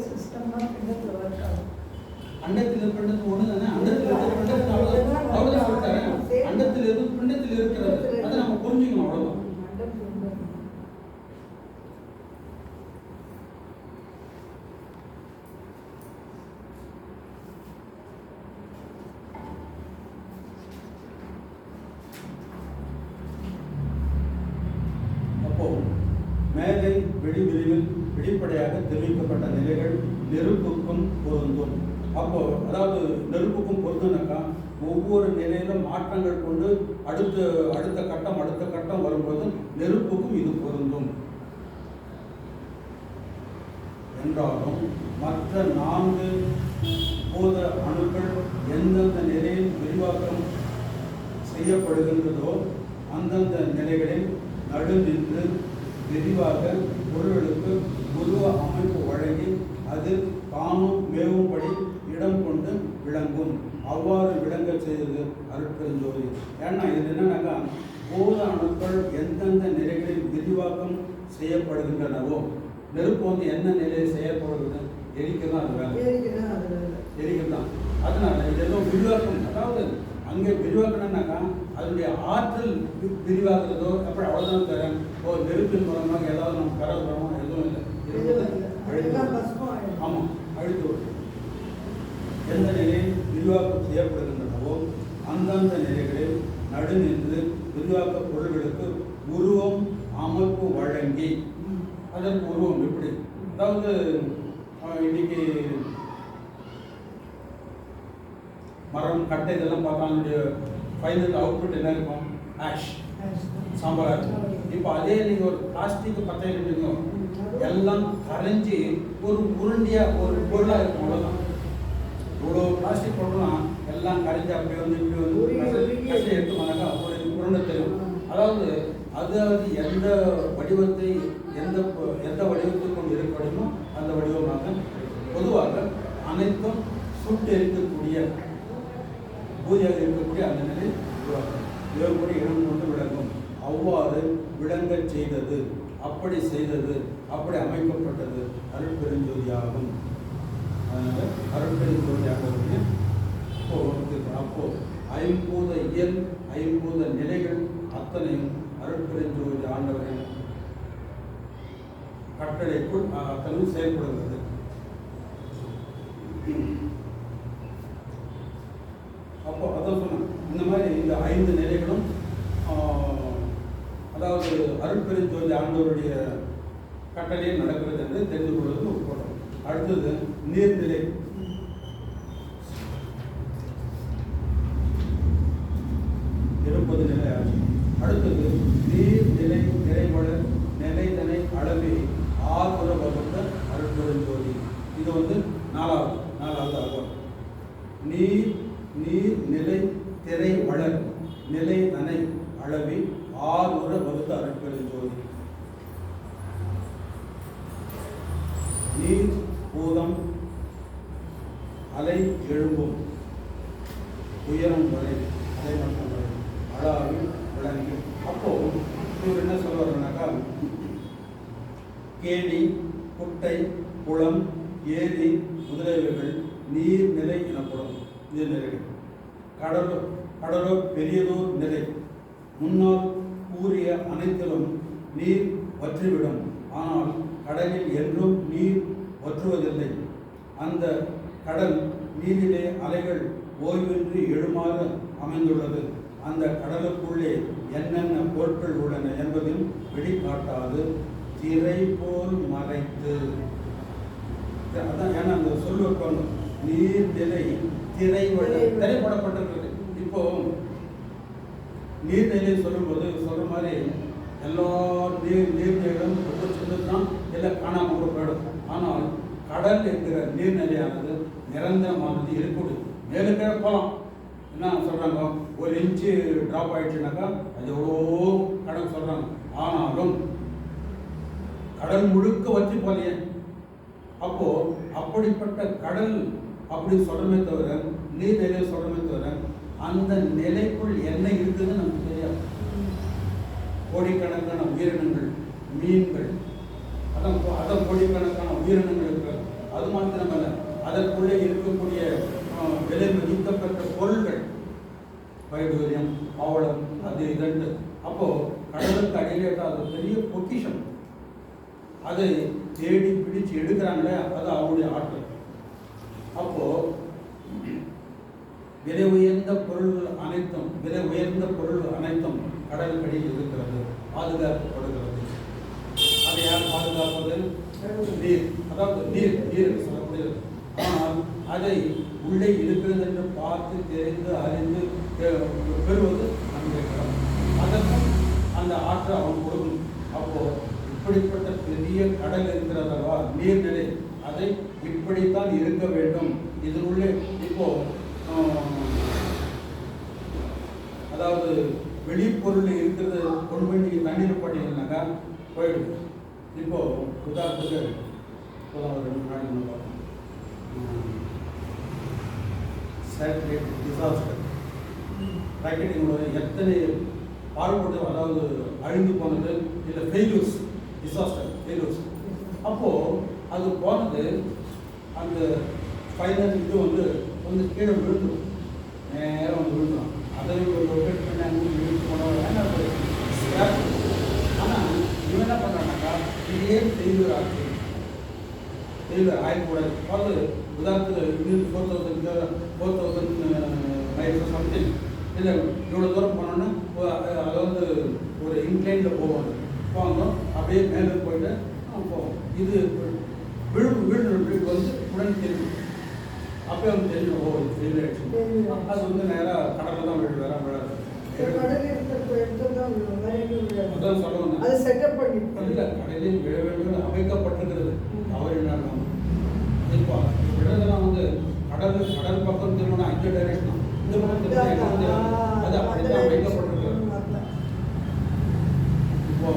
சிஸ்டம் தான் பின்னத்தில் ஒர்க் ஆகும். அண்டத்தில் இருப்பது ஒன்று தானே, அண்டத்தில் இருக்கிற அவ்வளோதான் சொல்லிட்டாரு. அண்டத்தில் இருந்து பிண்டத்தில் இருக்கிறது, அதை நம்ம புரிஞ்சுக்கணும், அவ்வளோதான். அப்போ மேலை வெளிவிரிவில் வெளிப்படையாக தெரிவிக்கப்பட்ட நிலைகள் நெருப்புக்கும் பொருந்தும். அப்போ அதாவது நெருப்புக்கும் பொருந்துனாக்கா ஒவ்வொரு நிலையிலும் மாற்றங்கள் கொண்டு அடுத்த கட்டம் வரும்போது நெருப்புக்கும் இது பொருந்தும் என்றாலும் மற்ற 4 பூத அணுக்கள் எந்தெந்த நிலையில் விரிவாக்கம் செய்யப்படுகின்றதோ அந்தந்த நிலைகளில் நடுநின்று விரிவாக பொருள்களுக்கு உருவ அமைப்பு வழங்கி அது தானும் மேவும்படி இடம் கொண்டு விளங்கும். அவ்வாறு விளங்க செய்தது அருட்பெருஞ்சோதி. ஏன்னா இது என்னன்னாக்கா பூத அணுக்கள் எந்தெந்த நிலைகளில் விரிவாக்கம் செய்யப்படுகின்றனவோ, நெருப்பு என்ன நிலையில் செய்யப்படுகிறது, எரிக்கதான் அது வேலை, எரிக்கதான். அதனால இதெல்லாம் விரிவாக்கம், அதாவது அங்கே விரிவாக்கணும்னாக்கா அதனுடைய ஆற்றல் விரிவாக்குறதோ அப்படி அவ்வளோதான் தரேன். நெருப்பின் மூலமாக ஏதாவது நம்ம பெற போகிறோமோ எதுவும் இல்லை, ஆமாம் அழித்து விடும். எந்த நிலையில் விரிவாக்கம் செய்யப்படுகின்றனவோ அந்தந்த நிலைகளில் நடுநின்று விரிவாக்க பொருள்களுக்கு உருவம் அமைப்பு வழங்கி, அதற்கு உருவம் எப்படி, அதாவது இன்னைக்கு மரம் கட்டை இதெல்லாம் பார்த்தா அதனுடைய ஃபைனல் அவுட்புட் என்ன இருக்கும், ஆஷ், சாம்பலாக இருக்கும். இப்போ அதே நீங்கள் ஒரு பிளாஸ்டிக் பற்ற இருந்தீங்க எல்லாம் கரைஞ்சி ஒரு உருண்டியாக ஒரு பொருளாக இருக்கும், அவ்வளோதான். இவ்வளோ பிளாஸ்டிக் பொருள்லாம் எல்லாம் கரைஞ்சி அப்படி இப்படி கஷ்டம் எடுத்து வந்தாக்கா ஒரு உருண்டை தெரியும். அதாவது அது எந்த வடிவத்தை எந்த வடிவத்தை கொண்டு இருக்கணுமோ அந்த வடிவமாக பொதுவாக அனைத்தும் சுட்டு இருக்கக்கூடிய பூஜையாக இருக்கக்கூடிய அந்த நிலை உருவாக்கும் இடம் கொண்டு விளங்கும். அவ்வாறு விளங்கச் செய்தது, அப்படி செய்தது, அப்படி அமைக்கப்பட்டது அருட்பெருஞ்சோதியாகும். அதனால் அருட்பெருஞ்சோதியாக அப்போ ஐம்பூத இயல், ஐம்பூத நிலைகள் அத்தனையும் அருட்பெருஞ்சோதி ஆண்டவரின் கட்டளைக்குள் அத்தனையும் செயல்படுகிறது. அப்போ அதான் சொன்னேன், இந்த மாதிரி இந்த 5 நிலைகளும் அதாவது அருட்பெருஞ்சோதி ஆண்டவருடைய கட்டளையில் நடக்கிறது என்று தெரிந்து கொள்வது ஒரு கோட்டம். அடுத்தது நீர்நிலை. இருப்பது நிலை ஆட்சி. அடுத்தது நீர்நிலை நிறைவள நிலைதனை அளவி ஆறுற வகுத்த அருட்பெருஞ்சோதி. இது 4வது ஆகும். நீர் நிலை திரை வளர் நிலை தனை அளவி ஆறுற வகுத்த அருட்பெருஞ்சோதி. நீர் பூதம் அலை எழும்பும் உயரம் வரை அலை மட்டம் வரை அளாவி விளங்கி இவர் என்ன சொல்லுவாருனாக்கா, கேணி, குட்டை, குளம், ஏரி முதலியவைகள் நீர்நிலை எனப்படும். நீர்நிலைகள் கடலோ பெரியதோர் நிலை. முன்னால் கூறிய அனைத்திலும் நீர் வற்றிவிடும். ஆனால் கடலில் என்றும் நீர் வற்றுவதில்லை. அந்த கடல் நீரிலே அலைகள் ஓய்வின்றி எழுமாறு அமைந்துள்ளது. அந்த கடலுக்குள்ளே என்னென்ன பொருட்கள் உள்ளன என்பதையும் வெளிக்காட்டாது திரை போல் மறைத்து. அதான் ஏன்னா அந்த சொல்லுவாங்க, நீர்நிலை திரைப்படப்பட்டிருக்கிறது. இப்போ நீர்நிலை சொல்லும்போது சொல்ற மாதிரி எல்லா நீர்நிலைகளும் ரொம்ப சின்னதுதான், எல்லாம் காணாமல் கூட போயிடும். ஆனால் கடல் என்கிற நீர்நிலையானது நிரந்தரமானது, இருக்கக்கூடிய மேலுக்கே போகலாம். என்ன சொல்றாங்க, 1 இன்ச்சு ட்ராப் ஆயிடுச்சுனாக்கா அது எவ்வளோ கடன் சொல்றாங்க. ஆனாலும் கடல் முழுக்க வச்சு போலையே. அப்போ அப்படிப்பட்ட கடல் அப்படி சொல்றமே தவிர, நீர்நிலையை சொல்றமே தவிர, அந்த நிலைக்குள் என்ன இருக்குதுன்னு நமக்கு தெரியாது. கோடிக்கணக்கான உயிரினங்கள், மீன்கள், அதான் கோடிக்கணக்கான உயிரினங்கள் இருக்கிறது. அது மாத்திரமல்ல, அதற்குள்ளே இருக்கக்கூடிய விலை மதிக்கப்பட்ட பொருட்கள், வைடூரியம், பவளம், அது இதன்று. அப்போ கடலுக்கு அடியிலேட்டா அது பெரிய பொக்கிஷம். அதை தேடி பிடிச்சு எடுக்கிறாங்களே, அது அவருடைய ஆற்றல். அப்போ விலை உயர்ந்த பொருள் அனைத்தும் கடலுக்கடியில் இருக்கிறது, பாதுகாக்கப்படுகிறது. அதை யார் பாதுகாப்பது? நீர். அதாவது நீர் சொல்லக்கூடியது. ஆனால் அதை உள்ளே இருக்கிறது என்று பார்த்து தெரிந்து அறிந்து பெறுவது நம்முடைய கடமை. அதற்கும் அந்த ஆற்றல் அவன் கொடுக்கணும். அப்போ இப்படிப்பட்ட பெரிய கடல் இருக்கிறதா நீர்நிலை, அதை இப்படித்தான் இருக்க வேண்டும். இதனுள்ளே இப்போ அதாவது வெளிப்பொருள் இருக்கிறது கொண்டு போய் நீங்கள் தண்ணீர் போட்டீங்கன்னாக்கா போயிடும். இப்போ உதாரணத்துக்கு ஒரு 2 நாள் பார்த்தோம், சேட்டலைட் டிசாஸ்டர் ராக்கெட்டிங்களோட எத்தனை பாடுபட்டு, அதாவது அழிந்து போனது, இல்லை ஃபெயில்யூர்ஸ், டிசாஸ்டர் ஃபெயில்யூர்ஸ். அப்போது அது போனது அந்த ஃபைனல் இது வந்து கீழே விழுந்துடும், நேரம் வந்து விழுந்துடும். அதை ஒரு ரொட்டேட் பண்ணி அங்கே இழுத்து போனோம். ஆனால் இவன் என்ன பண்ணுறாங்கனாக்கா, இதே ஃபெயில்யூர் ஆச்சு, ஃபெயில்யூர் ஆகக்கூடாது. அதாவது உதாரணத்துக்கு 4,000 மைல்ஸ் சம்திங், இல்லை இவ்வளோ தூரம் போனோன்னா அதாவது ஒரு இன்க்ளைனில் போவாங்க, அப்படியே மேலே போயிட்டு போவோம். இது வீடு வந்து உடனே தெரியும். அப்போ வந்து தெரியும், ஓ இது ஃபெயில் ஆகிடுச்சு. அது வந்து நேராக கடலில் தான் வீடு வேற விழாது. அதான் சொல்லுவாங்க, அது செட்டப் பண்ணி இல்லை கடலில் விழ வேண்டும் அமைக்கப்பட்டிருக்கிறது. அவர் என்ன இப்போ விழதெல்லாம் வந்து கடல் பக்கம் திரும்பினா 5 டைரக்ஷன், இந்த பக்கம் திரும்பினா அது அப்படிதான் அமைக்கப்பட்டிருக்கிறது. இப்போ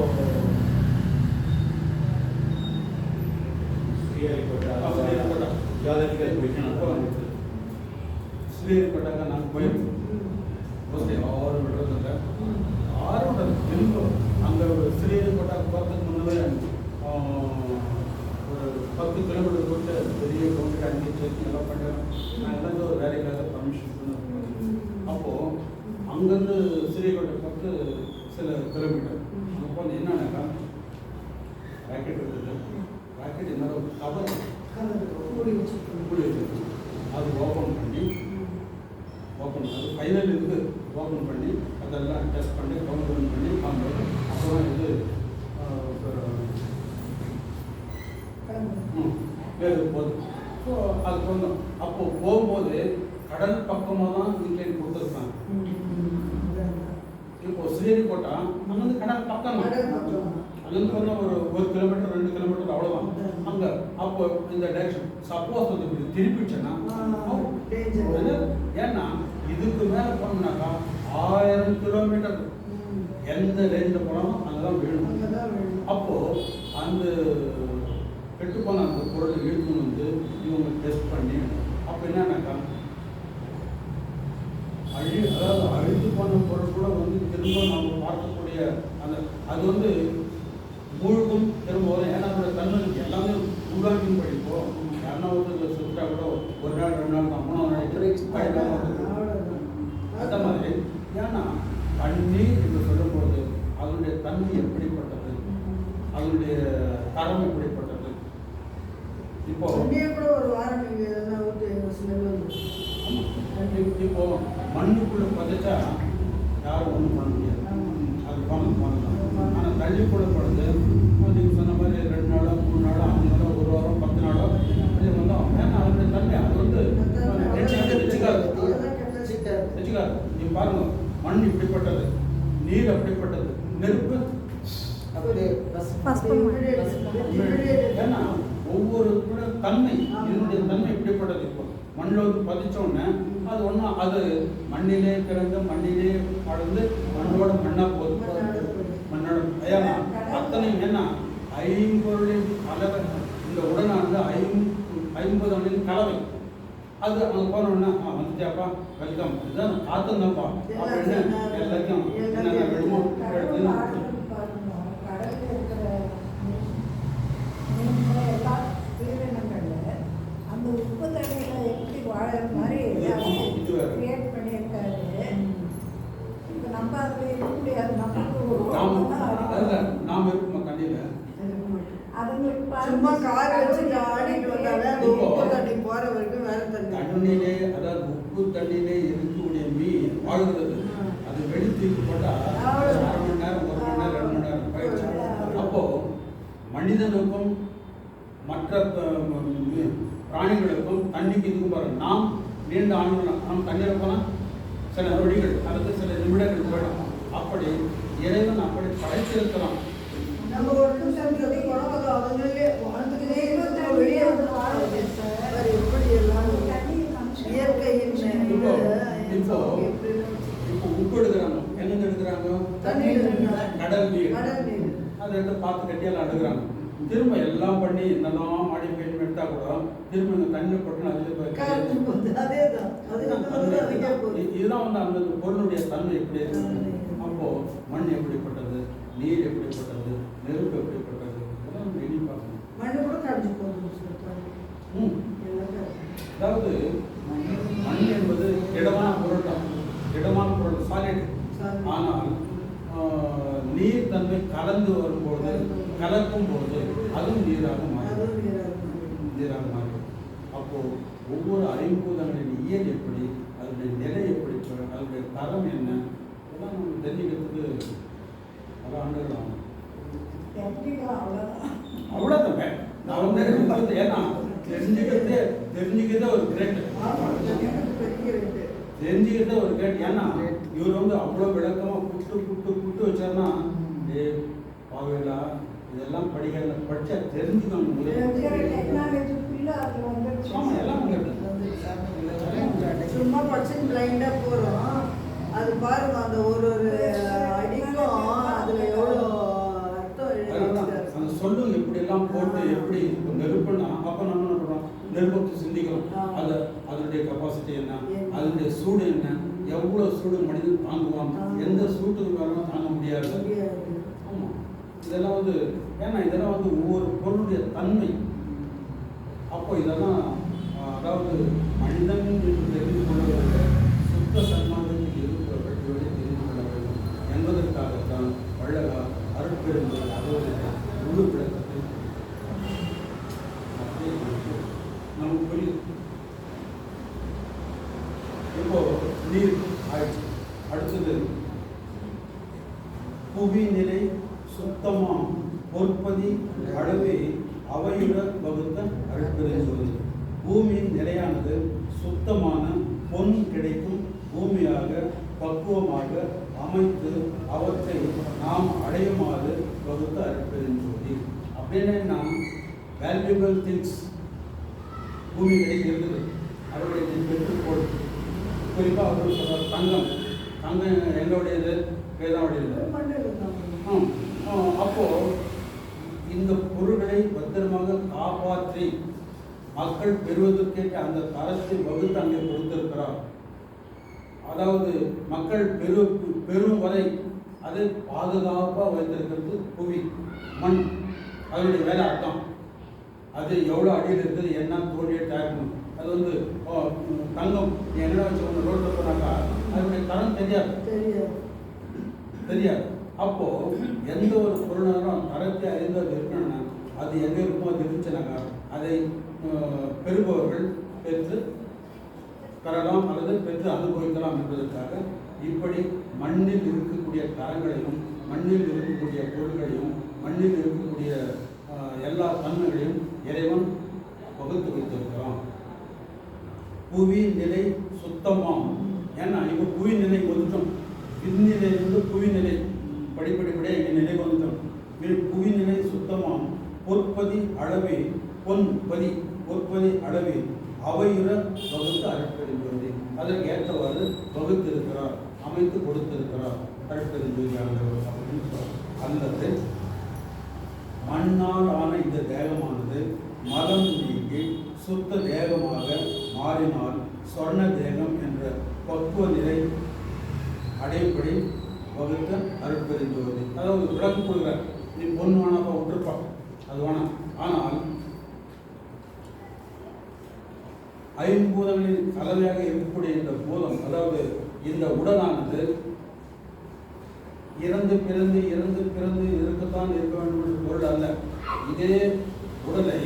ஸ்ரீஹரிகோட்டாங்க நாங்கள் போயிருக்கோம். யாரும் விடுறதில்லை, யாரும் விடுறது. அங்கே ஸ்ரீஹரிகோட்டா போகிறதுக்கு முன்னாலே ஒரு 10 கிலோமீட்டர் போட்டு பெரிய கவுண்டர் அங்கே செக் எல்லாம் பண்ணுறோம். நான் எல்லாம் ஒரு வேலைக்காக பர்மிஷன் பண்ண. அப்போது அங்கேருந்து ஸ்ரீஹரிகோட்டை பார்த்து சில கிலோமீட்டர் அங்கே போது என்னன்னாக்கா ராக்கெட் இருக்குது. ராக்கெட் என்ன ஒரு கவர் மூடி வச்சுருக்கு. அது ஓப்பன் பண்ணி அது ஃபைனல் இருக்குது, ஓப்பன் பண்ணி அதெல்லாம் டெஸ்ட் பண்ணி கவுண்ட் பண்ணி வாங்கும்போது அப்புறம் இது வேறு போகுது. ஸோ அது போகணும். அப்போது போகும்போது கடல் பக்கமாக தான் இன்க்ளைன் கொடுத்துருக்காங்க. இப்போ ஸ்ரீஹரிகோட்டா அங்கேருந்து கடல் பக்கம், அங்கேருந்து கொஞ்சம் ஒரு 1 கிலோமீட்டர் 2 கிலோமீட்டர் அவ்வளோதான் அங்கே. அப்போ இந்த டைரக்ஷன் சப்போஸ் வந்து இப்படி திருப்பிடுச்சுன்னா, ஏன்னா இதுக்கு மேலே போனோம்னாக்கா 1000 கிலோமீட்டர் எந்த ரேஞ்சில் போனாலும் அங்கதான் விழுணும். அப்போது அந்த கெட்டுப்போன அந்த பொருளை இழுத்துன்னு வந்து இவங்க டெஸ்ட் பண்ணி, அப்போ என்னன்னாக்கா அதாவது அழிந்து போன பொருள் கூட வந்து திரும்ப நம்ம பார்க்கக்கூடிய அந்த அது வந்து மூழ்கும் திரும்ப வரும். ஏன்னா அதோட தன்மை எல்லாமே உள்வாங்கின்னு படிப்போம். யாருன்னா வந்து சுற்றா கூட ஒரு நாள் 2 நாள் தான் 3 நாள் அந்த மாதிரி. ஏன்னா தண்ணீர் என்று சொல்லும்போது அதனுடைய தன்மை எப்படிப்பட்டது, அதனுடைய தரம் எப்படிப்பட்டது. இப்போ கூட ஒரு வாரம் நீங்க எதனா இப்போ மண்ணுக்குள்ள பதிச்சா யாரும் ஒன்றும் பண்ண முடியாது. அது பண்ணலாம். ஆனால் தள்ளி போடப்படுது நீங்கள் சொன்ன மாதிரி 2 நாளோ 3 நாளோ 5 நாளோ 1 வாரம் 10 நாளோ அப்படி வந்தோம். ஏன்னா அதனுடைய தன்மை அது வந்து வச்சுக்காது. நீங்க பாருங்க, மண் இப்படிப்பட்டது, நீர் அப்படிப்பட்டது, நெருப்பு ஏன்னா ஒவ்வொரு தன்மை இதனுடைய தன்மை இப்படிப்பட்டது. இப்போ மண்ணில் வந்து பதிச்சோடனே அது ஒன்றும் அது மண்ணிலே பிறந்து மண்ணிலே வளர்ந்து மண்ணோட மண்ணா போகுது. மண்ணோட ஏன்னா அத்தனை ஏன்னா ஐம்பொருளின் கலவை இந்த உடனானது 50 அணின் கலவை. அது அங்கே போனோன்னா வந்துட்டியாப்பா வெல்கம் இதுதான் காத்துங்கப்பா அப்படின்னு எல்லாத்தையும் என்னென்ன விடுமோ எடுத்து அந்த உப்பு தண்ணியில எப்படி வாழற மாதிரி கிரியேட் பண்ணியிருக்காரு. இப்போ நம்ம அதில் இருக்க முடியாது. நாம் இருக்கோம் தண்ணியில் சும்மா கார் வச்சு ஆடிட்டு வந்தாலே அந்த உப்பு தண்ணி போற வரைக்கும் வேற தண்ணியிலே அதாவது உப்பு தண்ணியிலே இருக்கக்கூடிய மீன் வாழ்கிறது. அது வெளி தூக்கி போட்டா 1/2 மணி நேரம் 1 மணி நேரம் 2 மணி நேரம் போயிடுச்சு. அப்போ மனிதனுக்கும் மற்ற பிராணிகளுக்கும் தண்ணிக்கு இதுக்கும் பாருங்க. நாம் நீண்ட ஆண்டுகள் நாம் தண்ணீர் போனால் சில நொடிகள் அல்லது சில நிமிடங்கள் போயிடும். அப்படி இறைவன் அப்படி படைத்திருக்கலாம். நம்ம ஒரு நிமிஷம் சொல்லி குணமாக அவங்களே வாழ்ந்துக்கிட்டே வெளியே வந்து வாழ எப்படி எல்லாம் இயற்கையின் இப்போ உப்பு எடுக்கிறாங்க. எங்க எடுக்கிறாங்க? கடல் நீர். அதை எடுத்து பார்த்து கட்டியெல்லாம் எடுக்கிறாங்க. திரும்ப எல்லாம் பண்ணி என்னெல்லாம் மாடி பெயிண்ட் எடுத்தா கூட திரும்ப இந்த தண்ணி போட்டு இதுதான் வந்து அந்த பொருளுடைய தன்மை எப்படி இருக்கு. அப்போ மண் எப்படிப்பட்டது, நீர் எப்படிப்பட்டது, நெருப்பு எப்படிப்பட்டது, இதெல்லாம் நம்ம எண்ணி பார்க்கணும். மண்ணு கூட கரைஞ்சி போகுது. அதாவது மண் என்பது திடமான பொருள் தான். திடமான பொருள் சாலிட். ஆனால் நீர் தன்மை கலந்து வரும்போது கலக்கும் போது அதுவும் நீராக மாறும். அப்போ ஒவ்வொரு ஐம்பூதங்களின் இயல் எப்படி, அதனுடைய நிலை எப்படி, அதனுடைய தரம் என்ன, இதெல்லாம் நம்ம தெரிஞ்சுக்கிறதுக்கு பல ஆண்டுகள் ஆகும். அவ்வளோதான். நான் வந்து ஏன்னா தெரிஞ்சுக்கிறதே ஒரு கிரேட். தெரிஞ்சுக்கிறதே ஒரு கிரேட். ஏன்னா இவர் வந்து அவ்வளோ விளக்கமாக புட்டு வச்சாருன்னா பாவையிலா இதெல்லாம் படிச்சா தெரிஞ்சுக்கணும். சும்மா படிச்சு பிளைண்டா போறோம். அது பாருங்க அந்த ஒரு அடிக்கும் அதுல எவ்வளோ அந்த சொல்லும் எப்படி எல்லாம் போட்டு எப்படி நெருப்புன்னா அப்ப நம்ம என்ன பண்றோம், நெருப்பத்தை சிந்திக்கிறோம். அதனுடைய கெப்பாசிட்டி என்ன, அதனுடைய சூடு என்ன, எவ்வளவு சூடு மனிதன் தாங்குவான், எந்த சூட்டுக்கு வேணும் தாங்க முடியாது. ஆமா, இதெல்லாம் வந்து ஏன்னா இதெல்லாம் வந்து ஒவ்வொரு பொருளுடைய தன்மை. அப்போ இதெல்லாம் அதாவது மனிதன் என்று தெரிந்து கொள்ள வேண்டும், சுத்த சன்மார்க்கத்தில் இருப்பவர்கள் இவரை தெரிந்து கொள்ள வேண்டும் என்பதற்காகத்தான் வள்ளலார் அருட்பெருஞ்சோதி அதோடைய முழு விளக்கத்தை நமக்கு புரியுது. இப்போ நீர் ஆயிடுச்சு. அடுத்தது புவி நிலை சுத்தமாம் பொற்பதி அளவே அவையுட வகுத்த அருட்பெருஞ்சோதி. பூமியின் நிலையானது சுத்தமான பொன் கிடைக்கும் பூமியாக பக்குவமாக அமைத்து அவற்றை நாம் அடையுமாறு வகுத்த அருட்பெருஞ்சோதி. அப்படின்னா வேல்யூபிள் திங்ஸ் பூமி கிடைக்கிறது, அவருடைய பெற்றுக்கொள். குறிப்பாக அவர் சொல்றார் தங்கம். தங்கம் எங்களுடையது, வேதாவுடையது. அப்போ இந்த பொருள்களை பத்திரமாக காப்பாற்றி மக்கள் பெறுவதற்கேற்ற அந்த தரத்தை வகுத்து அங்கே கொடுத்திருக்கிறார். அதாவது மக்கள் பெரும் வரை அது பாதுகாப்பாக வைத்திருக்கிறது புவி மண். அதனுடைய வேலை அர்த்தம். அது எவ்வளோ அடியில் இருக்குது என்ன தோண்டியை தயாரிக்கணும். அது வந்து தங்கம் நீ என்ன வச்சு ஒன்று ரோட்டில் போனாக்கா அதனுடைய தரம் தெரியாது. அப்போது எந்த ஒரு பொருளாதாரம் தரத்தை அறிந்தது இருக்கணும்னா அது எங்கே இருக்குமோ அது இருந்துச்சுனாக்கா அதை பெறுபவர்கள் பெற்று தரலாம் அல்லது பெற்று அனுபவிக்கலாம் என்பதற்காக இப்படி மண்ணில் இருக்கக்கூடிய தரங்களையும் மண்ணில் இருக்கக்கூடிய பொருள்களையும் மண்ணில் இருக்கக்கூடிய எல்லா தன்மைகளையும் இறைவன் வகுத்து வைத்திருக்கிறான். புவி நிலை சுத்தமாம். ஏன்னா இப்போ புவி நிலை வந்துட்டோம். விண்ணிலையிலிருந்து புவி நிலை படிப்படிப்படியாக இங்கே நிலை வந்துட்டோம். புவி நிலை சுத்தமாம். பொற்பதி அளவே பொன்பதி பொற்பதி அளவே அவையுற வகுத்து அருட்பெருஞ்சோதி. அதற்கு ஏற்றவாறு வகுத்திருக்கிறார், அமைத்து கொடுத்திருக்கிறார் அருட்பெருஞ்சோதி ஆண்டவர் அப்படின்னு சொல்றார். அல்லது மண்ணால் ஆன இந்த தேகமானது மலம் நீங்கி சுத்த தேகமாக மாறினால் சொர்ண தேகம் என்ற பக்குவ நிலை அடைப்படி வகுத்த அருட்பெருஞ்சோதி. அதாவது விளக்கு கொடுக்குற நீ பொண்ணு வேணாப்பா விட்டுருப்பா அது வேணாம். ஆனால் ஐம்பூதங்களின் கலவையாக இருக்கக்கூடிய இந்த பூதம், அதாவது இந்த உடலானது இறந்து பிறந்து இருக்கத்தான் இருக்க வேண்டும் என்று பொருள் அல்ல. இதே உடலை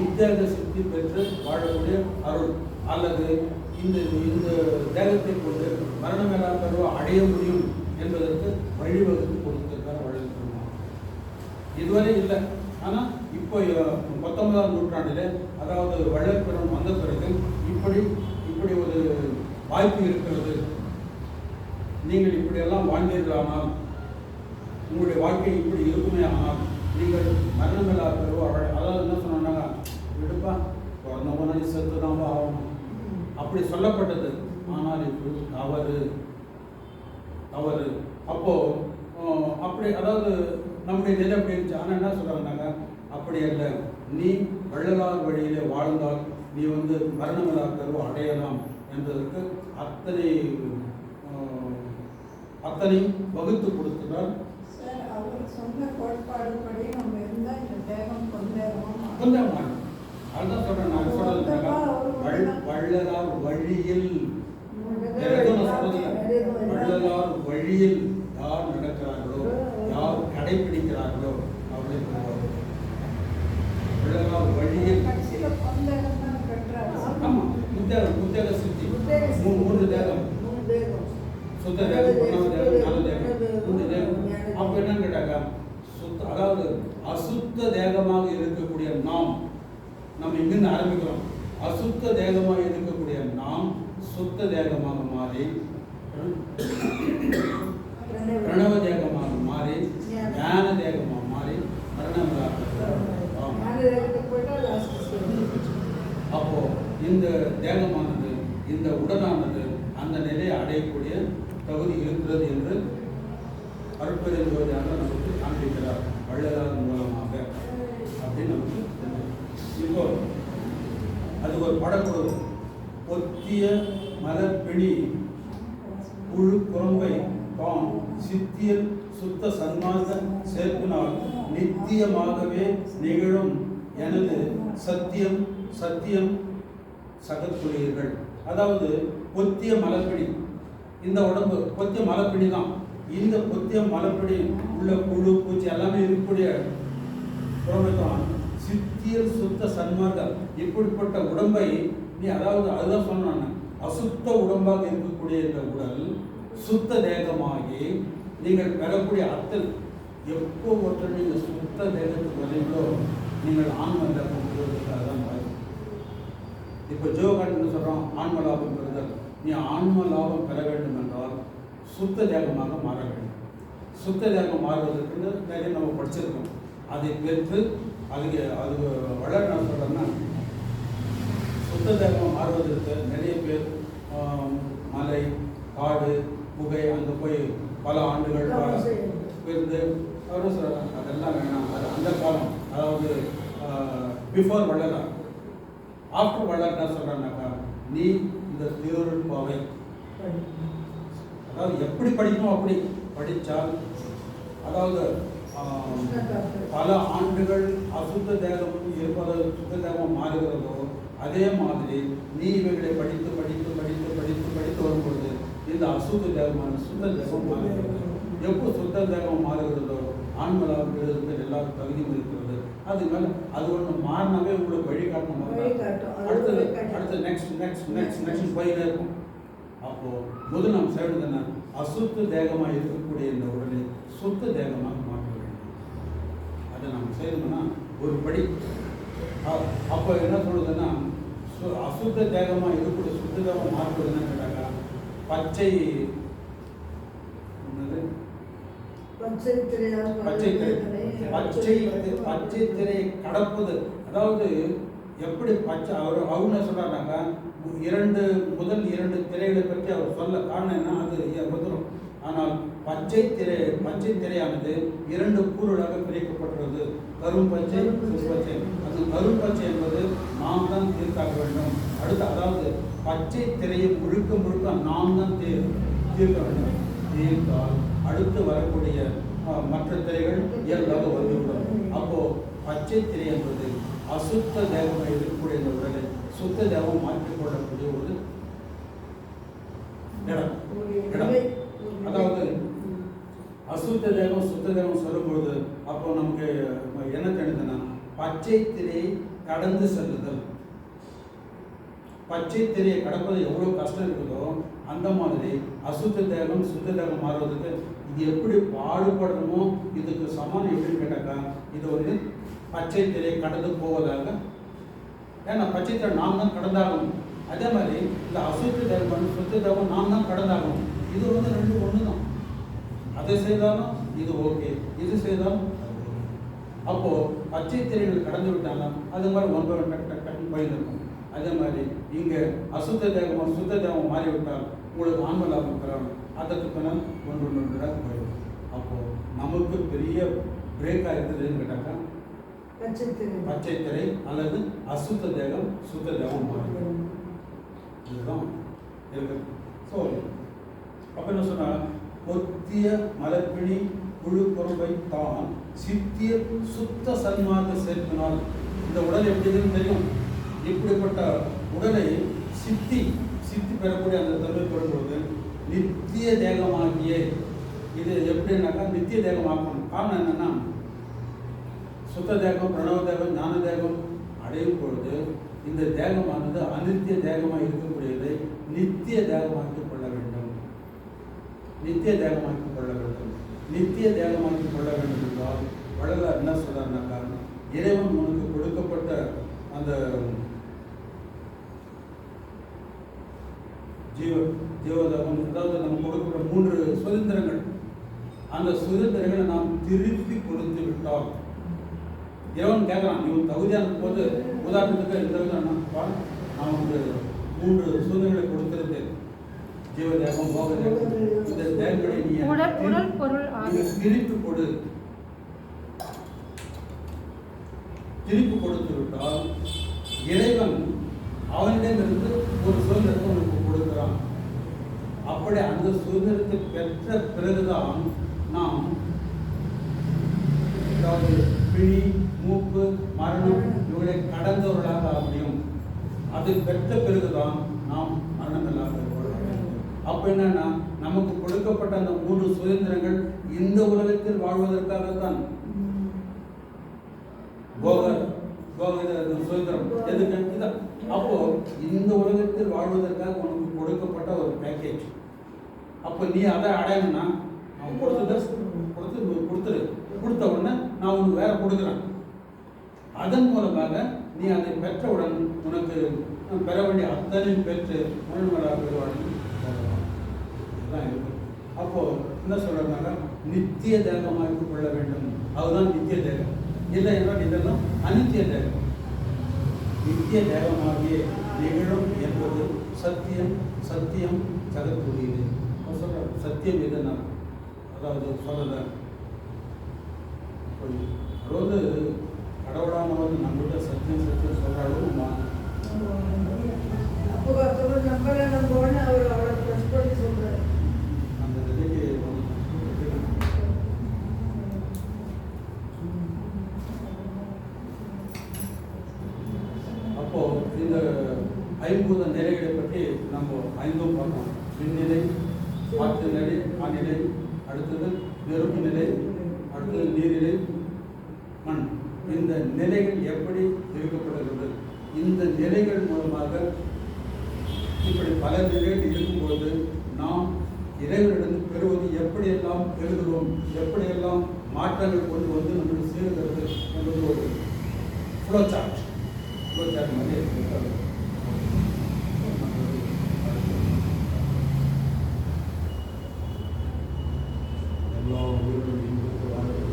உத்வேக சக்தி பெற்று வாழக்கூடிய அருள் அல்லது இந்த தேகத்தை கொண்டு மரணமேலா பருவ அடைய முடியும் என்பதற்கு வழிவகுத்து கொடுத்திருக்கார் வழங்கிருந்தார். இதுவரை இல்லை. ஆனால் இப்போ 19ஆம் நூற்றாண்டில் அதாவது வள்ளற்பெரும் வந்த பிறகு இப்படி ஒரு வாய்ப்பு இருக்கிறது. நீங்கள் இப்படியெல்லாம் வாழ்ந்தீர்களானால் உங்களுடைய வாழ்க்கை இப்படி இருக்குமே ஆனால் நீங்கள் மரணமில்லா பெறுவ அதாவது என்ன சொன்னாங்க, விடுப்பா பிறந்த போனாடி செத்து தான் ஆகணும் அப்படி சொல்லப்பட்டது. ஆனால் இப்படி தவறு. அப்படி அதாவது நம்முடைய நிலை அப்படி இருந்துச்சு. ஆனால் என்ன சொல்கிறாங்க, அப்படி அல்ல. நீ வள்ளலார் வழியிலே வாழ்ந்தால் நீ மரணமில்லா பெறுவ அடையலாம் என்பதற்கு அத்தனையும் வகுத்து கொடுத்துட்டார். அவர் சொன்ன கோட்பாடு படி நம்ம இருந்தால் இந்த தேகம் கொஞ்சம் அதுதான் சொல்றேன். நான் சொல்றது வள்ளலார் வழியில் வள்ளலார் வழியில் யார் நடக்கிறார்களோ யார் கடைபிடிக்கிறார்களோ அப்படின்னு வள்ளலார் வழியில் முத்தேக சித்தி 3 தேகம் சுத்த தேகம், பிரணவ தேகம், ஞான தேகம், 3 தேகம். அப்போ என்னன்னு கேட்டாங்க, அதாவது அசுத்த தேகமாக இருக்கக்கூடிய நம்ம இங்கிருந்து ஆரம்பிக்கிறோம். அசுத்த தேகமாக இருக்கக்கூடிய நாம் சுத்த தேகமாக மாறி பிரணவ தேகமாக மாறி ஞான தேகமாக மாறி அப்போ இந்த தேகமானது இந்த உடலானது அந்த நிலையை அடையக்கூடிய தகுதி இருக்கிறது என்று அருட்பெருஞ்சோதியாக நமக்கு காண்பிக்கிறார் வள்ளலார் மூலமாக அப்படின்னு நமக்கு. இப்போ அது ஒரு படக்குழு பொத்திய மலர்பிணி புழு குரம்பை தான் சித்தியல் சுத்த சன்மார்க்க சேர்ப்பினால் நித்தியமாகவே நிகழும் எனது சத்தியம் சகத்துரியர்கள். அதாவது பொத்திய மலர்பிணி, இந்த உடம்பு பொத்திய மலர்பிணி தான். இந்த பொத்திய மலர்பிணி உள்ள புழு பூச்சி எல்லாமே இருக்கக்கூடிய குரம்பைத்தான் சித்தியல் சுத்த சன்மார்க்கம். இப்படிப்பட்ட உடம்பை நீ அதாவது அதுதான் சொன்னாங்க, அசுத்த உடம்பாக இருக்கக்கூடிய இந்த உடல் சுத்த தேகமாகி நீங்கள் பெறக்கூடிய அத்தல் எப்போ ஒற்றை நீங்கள் சுத்த தேகத்துக்கு வரீங்களோ நீங்கள் ஆன்மத்தை கொண்டுவதற்காக தான் வாய்ப்பு. இப்போ ஜோகான்னு சொல்கிறோம் ஆன்ம லாபம் பெறுதல். நீ ஆன்ம லாபம் பெற வேண்டும் என்றால் சுத்த தேகமாக மாற வேண்டும். சுத்த தேகம் மாறுவதற்கு நிறைய நம்ம படிச்சிருக்கோம். அதை பெற்று அது வளர நான் சொல்கிறேன்னா சுத்த தேகமாக மாறுவதற்கு நிறைய பேர் மலை காடு புகை அங்கே போய் பல ஆண்டுகள் இருந்து அவரும் சொல்கிறாங்க அதெல்லாம் வேணாம். அது அந்த காலம், அதாவது பிஃபோர் வள்ளலார். ஆஃப்டர் வள்ளலார் என்ன சொல்கிறாங்கனாக்கா, நீ இந்த திருப்பாவை அதாவது எப்படி படிக்கணும் அப்படி படித்தால், அதாவது பல ஆண்டுகள் அசுத்த தேகம் இருப்பது சுத்த தேகம் மாறுகிறதோ அதே மாதிரி நீ இவைகளை படித்து படித்து படித்து படித்து படித்து வரும்பொழுது இந்த அசுத்த தேகமான சுத்த தேகம் மாறுகிறது. எப்போ சுத்த தேகம் மாறுகிறதோ ஆண்களாக எழுதுறதுக்கு எல்லாரும் தகுதியும் இருக்கிறது. அது மேலே அது ஒன்று மாறினாவே உங்களுக்கு வழிகாட்டணும். அடுத்து நெக்ஸ்ட் போயிட்டே இருக்கும். அப்போது முதல் நாம் செய்வது என்ன? அசுத்த தேகமாக இருக்கக்கூடிய இந்த உடலை சுத்த தேகமாக மாற்ற வேண்டும். அதை நாம் செய்யணும்னா ஒரு படி. அப்போ என்ன சொல்லுதுன்னா, அசுத்த தேகமாக இருக்கக்கூடிய சுத்த தேகம் மாற்றுவதுன்னு கேட்டாக்கா பச்சை திரையை கடப்பது. அதாவது எப்படி பச்சை அவர் என்ன சொல்றாருனாக்கா, முதல் இரண்டு திரைகளை பற்றி அவர் சொல்ல காரணம் என்ன, அது வந்துடும். ஆனால் பச்சை திரையானது 2 கூறுகளாக பிரிக்கப்பட்டுள்ளது. கரும்பச்சை, சிவப்பச்சை. அது கரும்பச்சை என்பது நாம் தான் தீர்க்காக்க வேண்டும். அடுத்து அதாவது பச்சை திரையை முழுக்க நாம் தான் தீர்க்க வேண்டும். தீர்த்தால் அடுத்து வரக்கூடிய மற்ற திரைகள் இயல்பாக வந்துவிடும். அப்போ பச்சை திரை என்பது அசுத்த தேகமாக இருக்கக்கூடிய இந்த உடலை சுத்த தேகம் மாற்றிக்கொள்ளக்கூடிய ஒரு இடம். அதாவது அசுத்த தேகம் சுத்த தேகம் சொல்லும்பொழுது அப்போ நமக்கு என்ன தெரியுதுன்னா, பச்சை திரையை கடந்து செல்லுதல். பச்சை திரையை கடப்பது எவ்வளோ கஷ்டம் இருக்குதோ அந்த மாதிரி அசுத்த தேகம் சுத்த தேகம் மாறுவதற்கு இது எப்படி பாடுபடணுமோ இதுக்கு சமானம் எப்படின்னு கேட்டாக்கா, இது வந்து பச்சை திரையை கடந்து போவதாக. ஏன்னா பச்சை திரை நாம் தான் கடந்தாகணும். அதே மாதிரி இந்த அசுத்த தேகம் சுத்த தேகம் நாம் தான் கடந்தாகணும். இது வந்து 2 ஒன்று தான். அதை செய்தாலும் இது ஓகே, இது செய்தாலும் அப்போ பச்சை திரைகள் கடந்து விட்டாலும் அது மாதிரி 1 டக்கு பயந்துருக்கும். அதே மாதிரி இங்கே அசுத்த தேகமும் சுத்த தேகமும் மாறிவிட்டால் உங்களுக்கு ஆன்ம லாபம் பெறணும். அதற்கு பின்னால் 1 போயிடும். அப்போது நமக்கு பெரிய பிரேக்காக இருக்குதுன்னு கேட்டாக்கா பச்சை திரை அல்லது அசுத்த தேகம் சுத்த தேகம் மாறும். இதுதான் இருக்கு. ஸோ அப்போ என்ன சொன்னால், பொத்திய மலர்பிணி குழு பொறுப்பை தான் சித்திய சுத்த சன்மார்க்க சேர்ப்பினால் இந்த உடல் எப்படின்னு தெரியும். இப்படிப்பட்ட உடலை சித்தி பெறக்கூடிய அந்த தன்மை பெறும்போது நித்திய தேகமாகிய இது எப்படின்னாக்கா நித்திய தேகமாக்கணும். காரணம் என்னன்னா, சுத்த தேகம் பிரணவ தேகம் ஞான தேகம் அடையும் பொழுது இந்த தேகமானது அனித்திய தேகமாக இருக்கக்கூடியதை நித்திய தேகமாக்கி கொள்ள வேண்டும். நித்திய தேகமாக்கி கொள்ள வேண்டும். நித்திய தேகமாக்கி கொள்ள வேண்டும் என்றால் வள்ளலார் என்ன சொல்றாருனாக்கா, இறைவன் உனக்கு கொடுக்கப்பட்ட அந்த ஜீவதகம், அதாவது நம்ம கொடுக்கப்பட்ட 3 சுதந்திரங்கள், அந்த சுதந்திரங்களை நாம் திருப்பி கொடுத்து விட்டோம். இறைவன் கேட்கறான், நீ தகுதியான போது உதாரணத்துக்கு இந்த நான் வந்து 3 சுதந்திரங்களை கொடுத்திருந்தேன். ஜீவதேகம், போகதேகம், இந்த தேகங்களை நீ திருப்பி கொடு. திருப்பி கொடுத்து விட்டால் இறைவன் அவனிடமிருந்து ஒரு சுதந்திரத்தை உனக்கு கொடுக்கிறான். அப்படி அந்த சுதந்திரத்தை பெற்ற பிறகுதான் நாம் அதாவது பிணி, மூப்பு, மரணம் இவர்களை கடந்தவர்களாக ஆக முடியும். அது பெற்ற பிறகுதான் நாம் மரணம் இல்லாமல் அப்போ என்னன்னா, நமக்கு கொடுக்கப்பட்ட அந்த 3 சுதந்திரங்கள் இந்த உலகத்தில் வாழ்வதற்காகத்தான். சுதந்திரம் எதுக்கு? அப்போ இந்த உலகத்தில் வாழ்வதற்காக உனக்கு கொடுக்கப்பட்ட ஒரு பேக்கேஜ். அப்போ நீ அதை அடையணும்னா அவன் கொடுத்துரு. கொடுத்த உடனே நான் உனக்கு வேற கொடுக்குறேன். அதன் மூலமாக நீ அதை பெற்றவுடன் உனக்கு பெற வேண்டிய அத்தனையும் பெற்று முழுமையாக பெறுவார்கள். இதுதான் இருக்கு. அப்போ என்ன சொல்றாங்க, நித்திய தேகமாக கொள்ள வேண்டும். அதுதான் நித்திய தேகம். இல்லை என்றால் இதெல்லாம் அனித்திய தேகம். நித்திய தேகமாகிய நிகழும் என்பது சத்தியம். சத்தியம் ஜகத்துடையது. சொல்ற சத்தியம் எதுனா, அதாவது சொல்லலை, அதாவது கடவுளானவர் நம்மகிட்ட சத்தியம் சொல்றாலும் அப்போ நம்மள நம்ம அவர் அவரை ஐம்பூத நிலைகளை பற்றி நம்ம ஐந்தும் பார்த்தோம். விண்ணிலை, காற்று நிலை, ஆநிலை, அடுத்தது நெருப்பு நிலை, அடுத்தது நீர்நிலை, மண். இந்த நிலைகள் எப்படி இருக்கப்படுகிறது? இந்த நிலைகள் மூலமாக இப்படி பல நிலைகள் இருக்கும்போது நாம் இறைவனிடம் பெறுவது எப்படியெல்லாம் பெறுகிறோம், எப்படியெல்லாம் மாற்றங்கள் கொண்டு வந்து நம்மளுக்கு சேருகிறது என்பது ஒரு ஃப்ளோ சார்ட் மாதிரி இருக்கிறது. எல்லா ஊர்களும் இன்புற்று வாழ்க்கை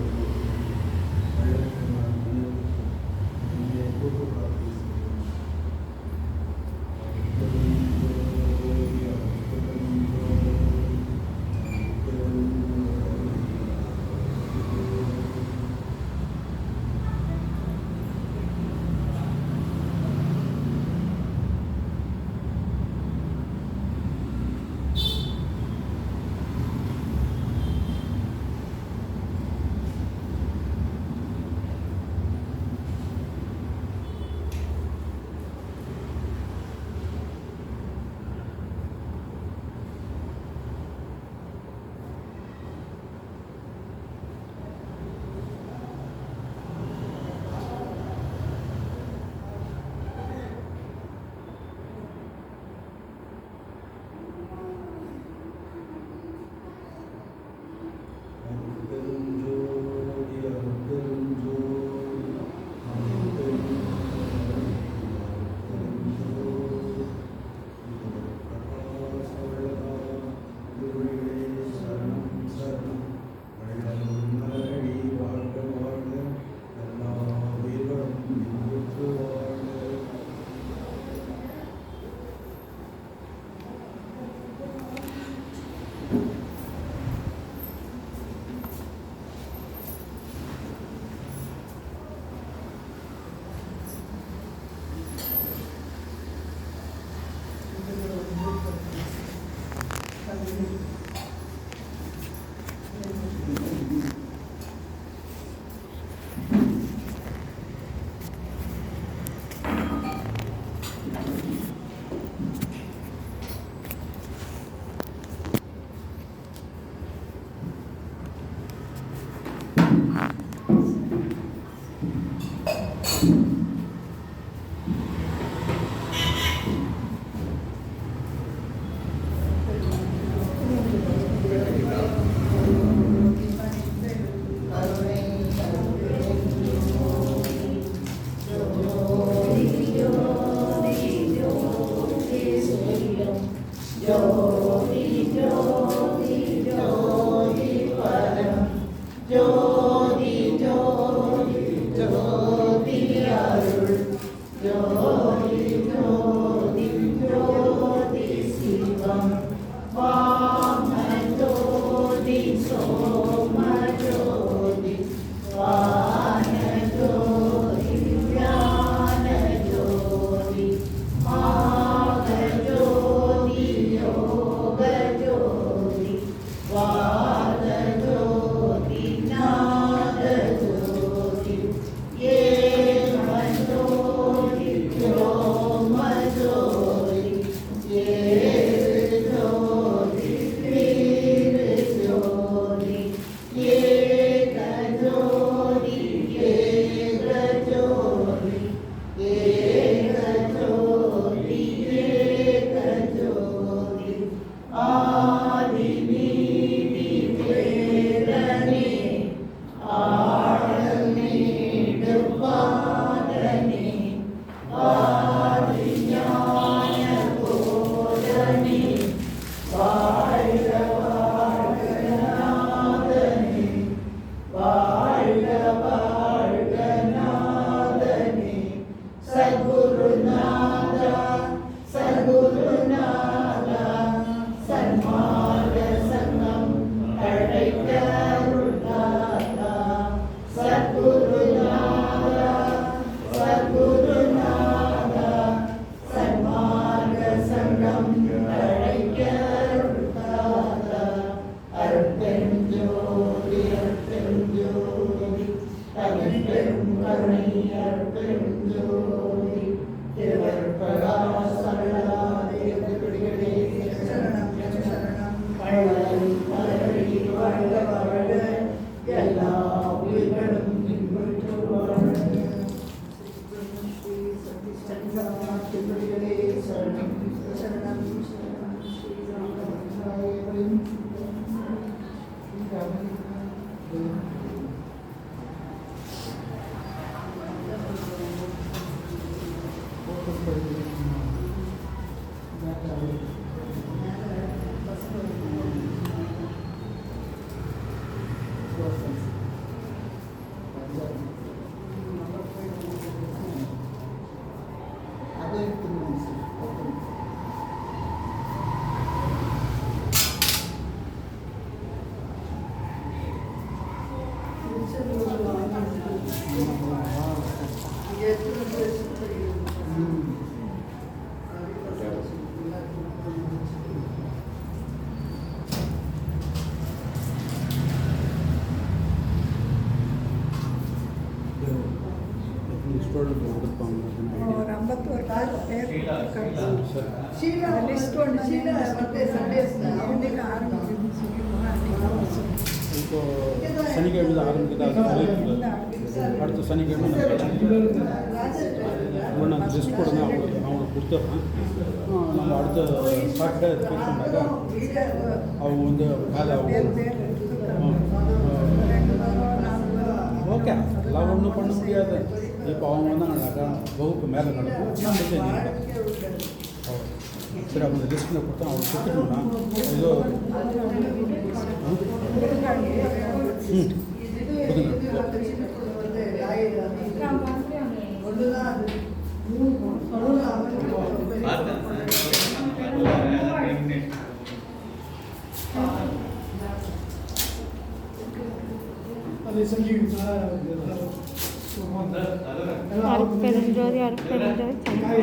கருணை அருட்பெருஞ்சோதி திருவருட்பராசரண இங்கே எடுத்துட்டு வந்து வச்சுட்டு ஸ்டூடெண்ட் கொடுப்பாங்க ஒரு 51 பேர் ஷீலா, ஷீலா. ஷீலா லிஸ்ட் ஒன்று ஷீலா வந்து சண்டேஸ்ல இன்னைக்கு ஆரம்பிக்குதுன்னு சொல்லுவாங்க அன்னைக்கு இப்போ சனிக்கிழமை ஆரம்பிக்குது அடுத்த சனிக்கிழமை நான் அந்த லிஸ்ட் கொடுங்க அவங்களுக்கு கொடுத்துட்றேன் நம்ம அடுத்த சாட்டர்டே பேசினாக்கா அவங்க வந்து வேலை ஓகே அதெல்லாம் ஒன்றும் பண்ண முடியாது இப்போ அவங்க வந்தாங்கன்னாக்கா வகுப்பு மேலே நடக்கும் நம்ம செஞ்சுக்கலாம் சரி அவங்க லிஸ்ட்டில் கொடுத்தா அவங்க கொடுத்துட்டோம்னா ஏதோ அருட்பெருஞ்சோதி அருட்பெருஞ்சோதி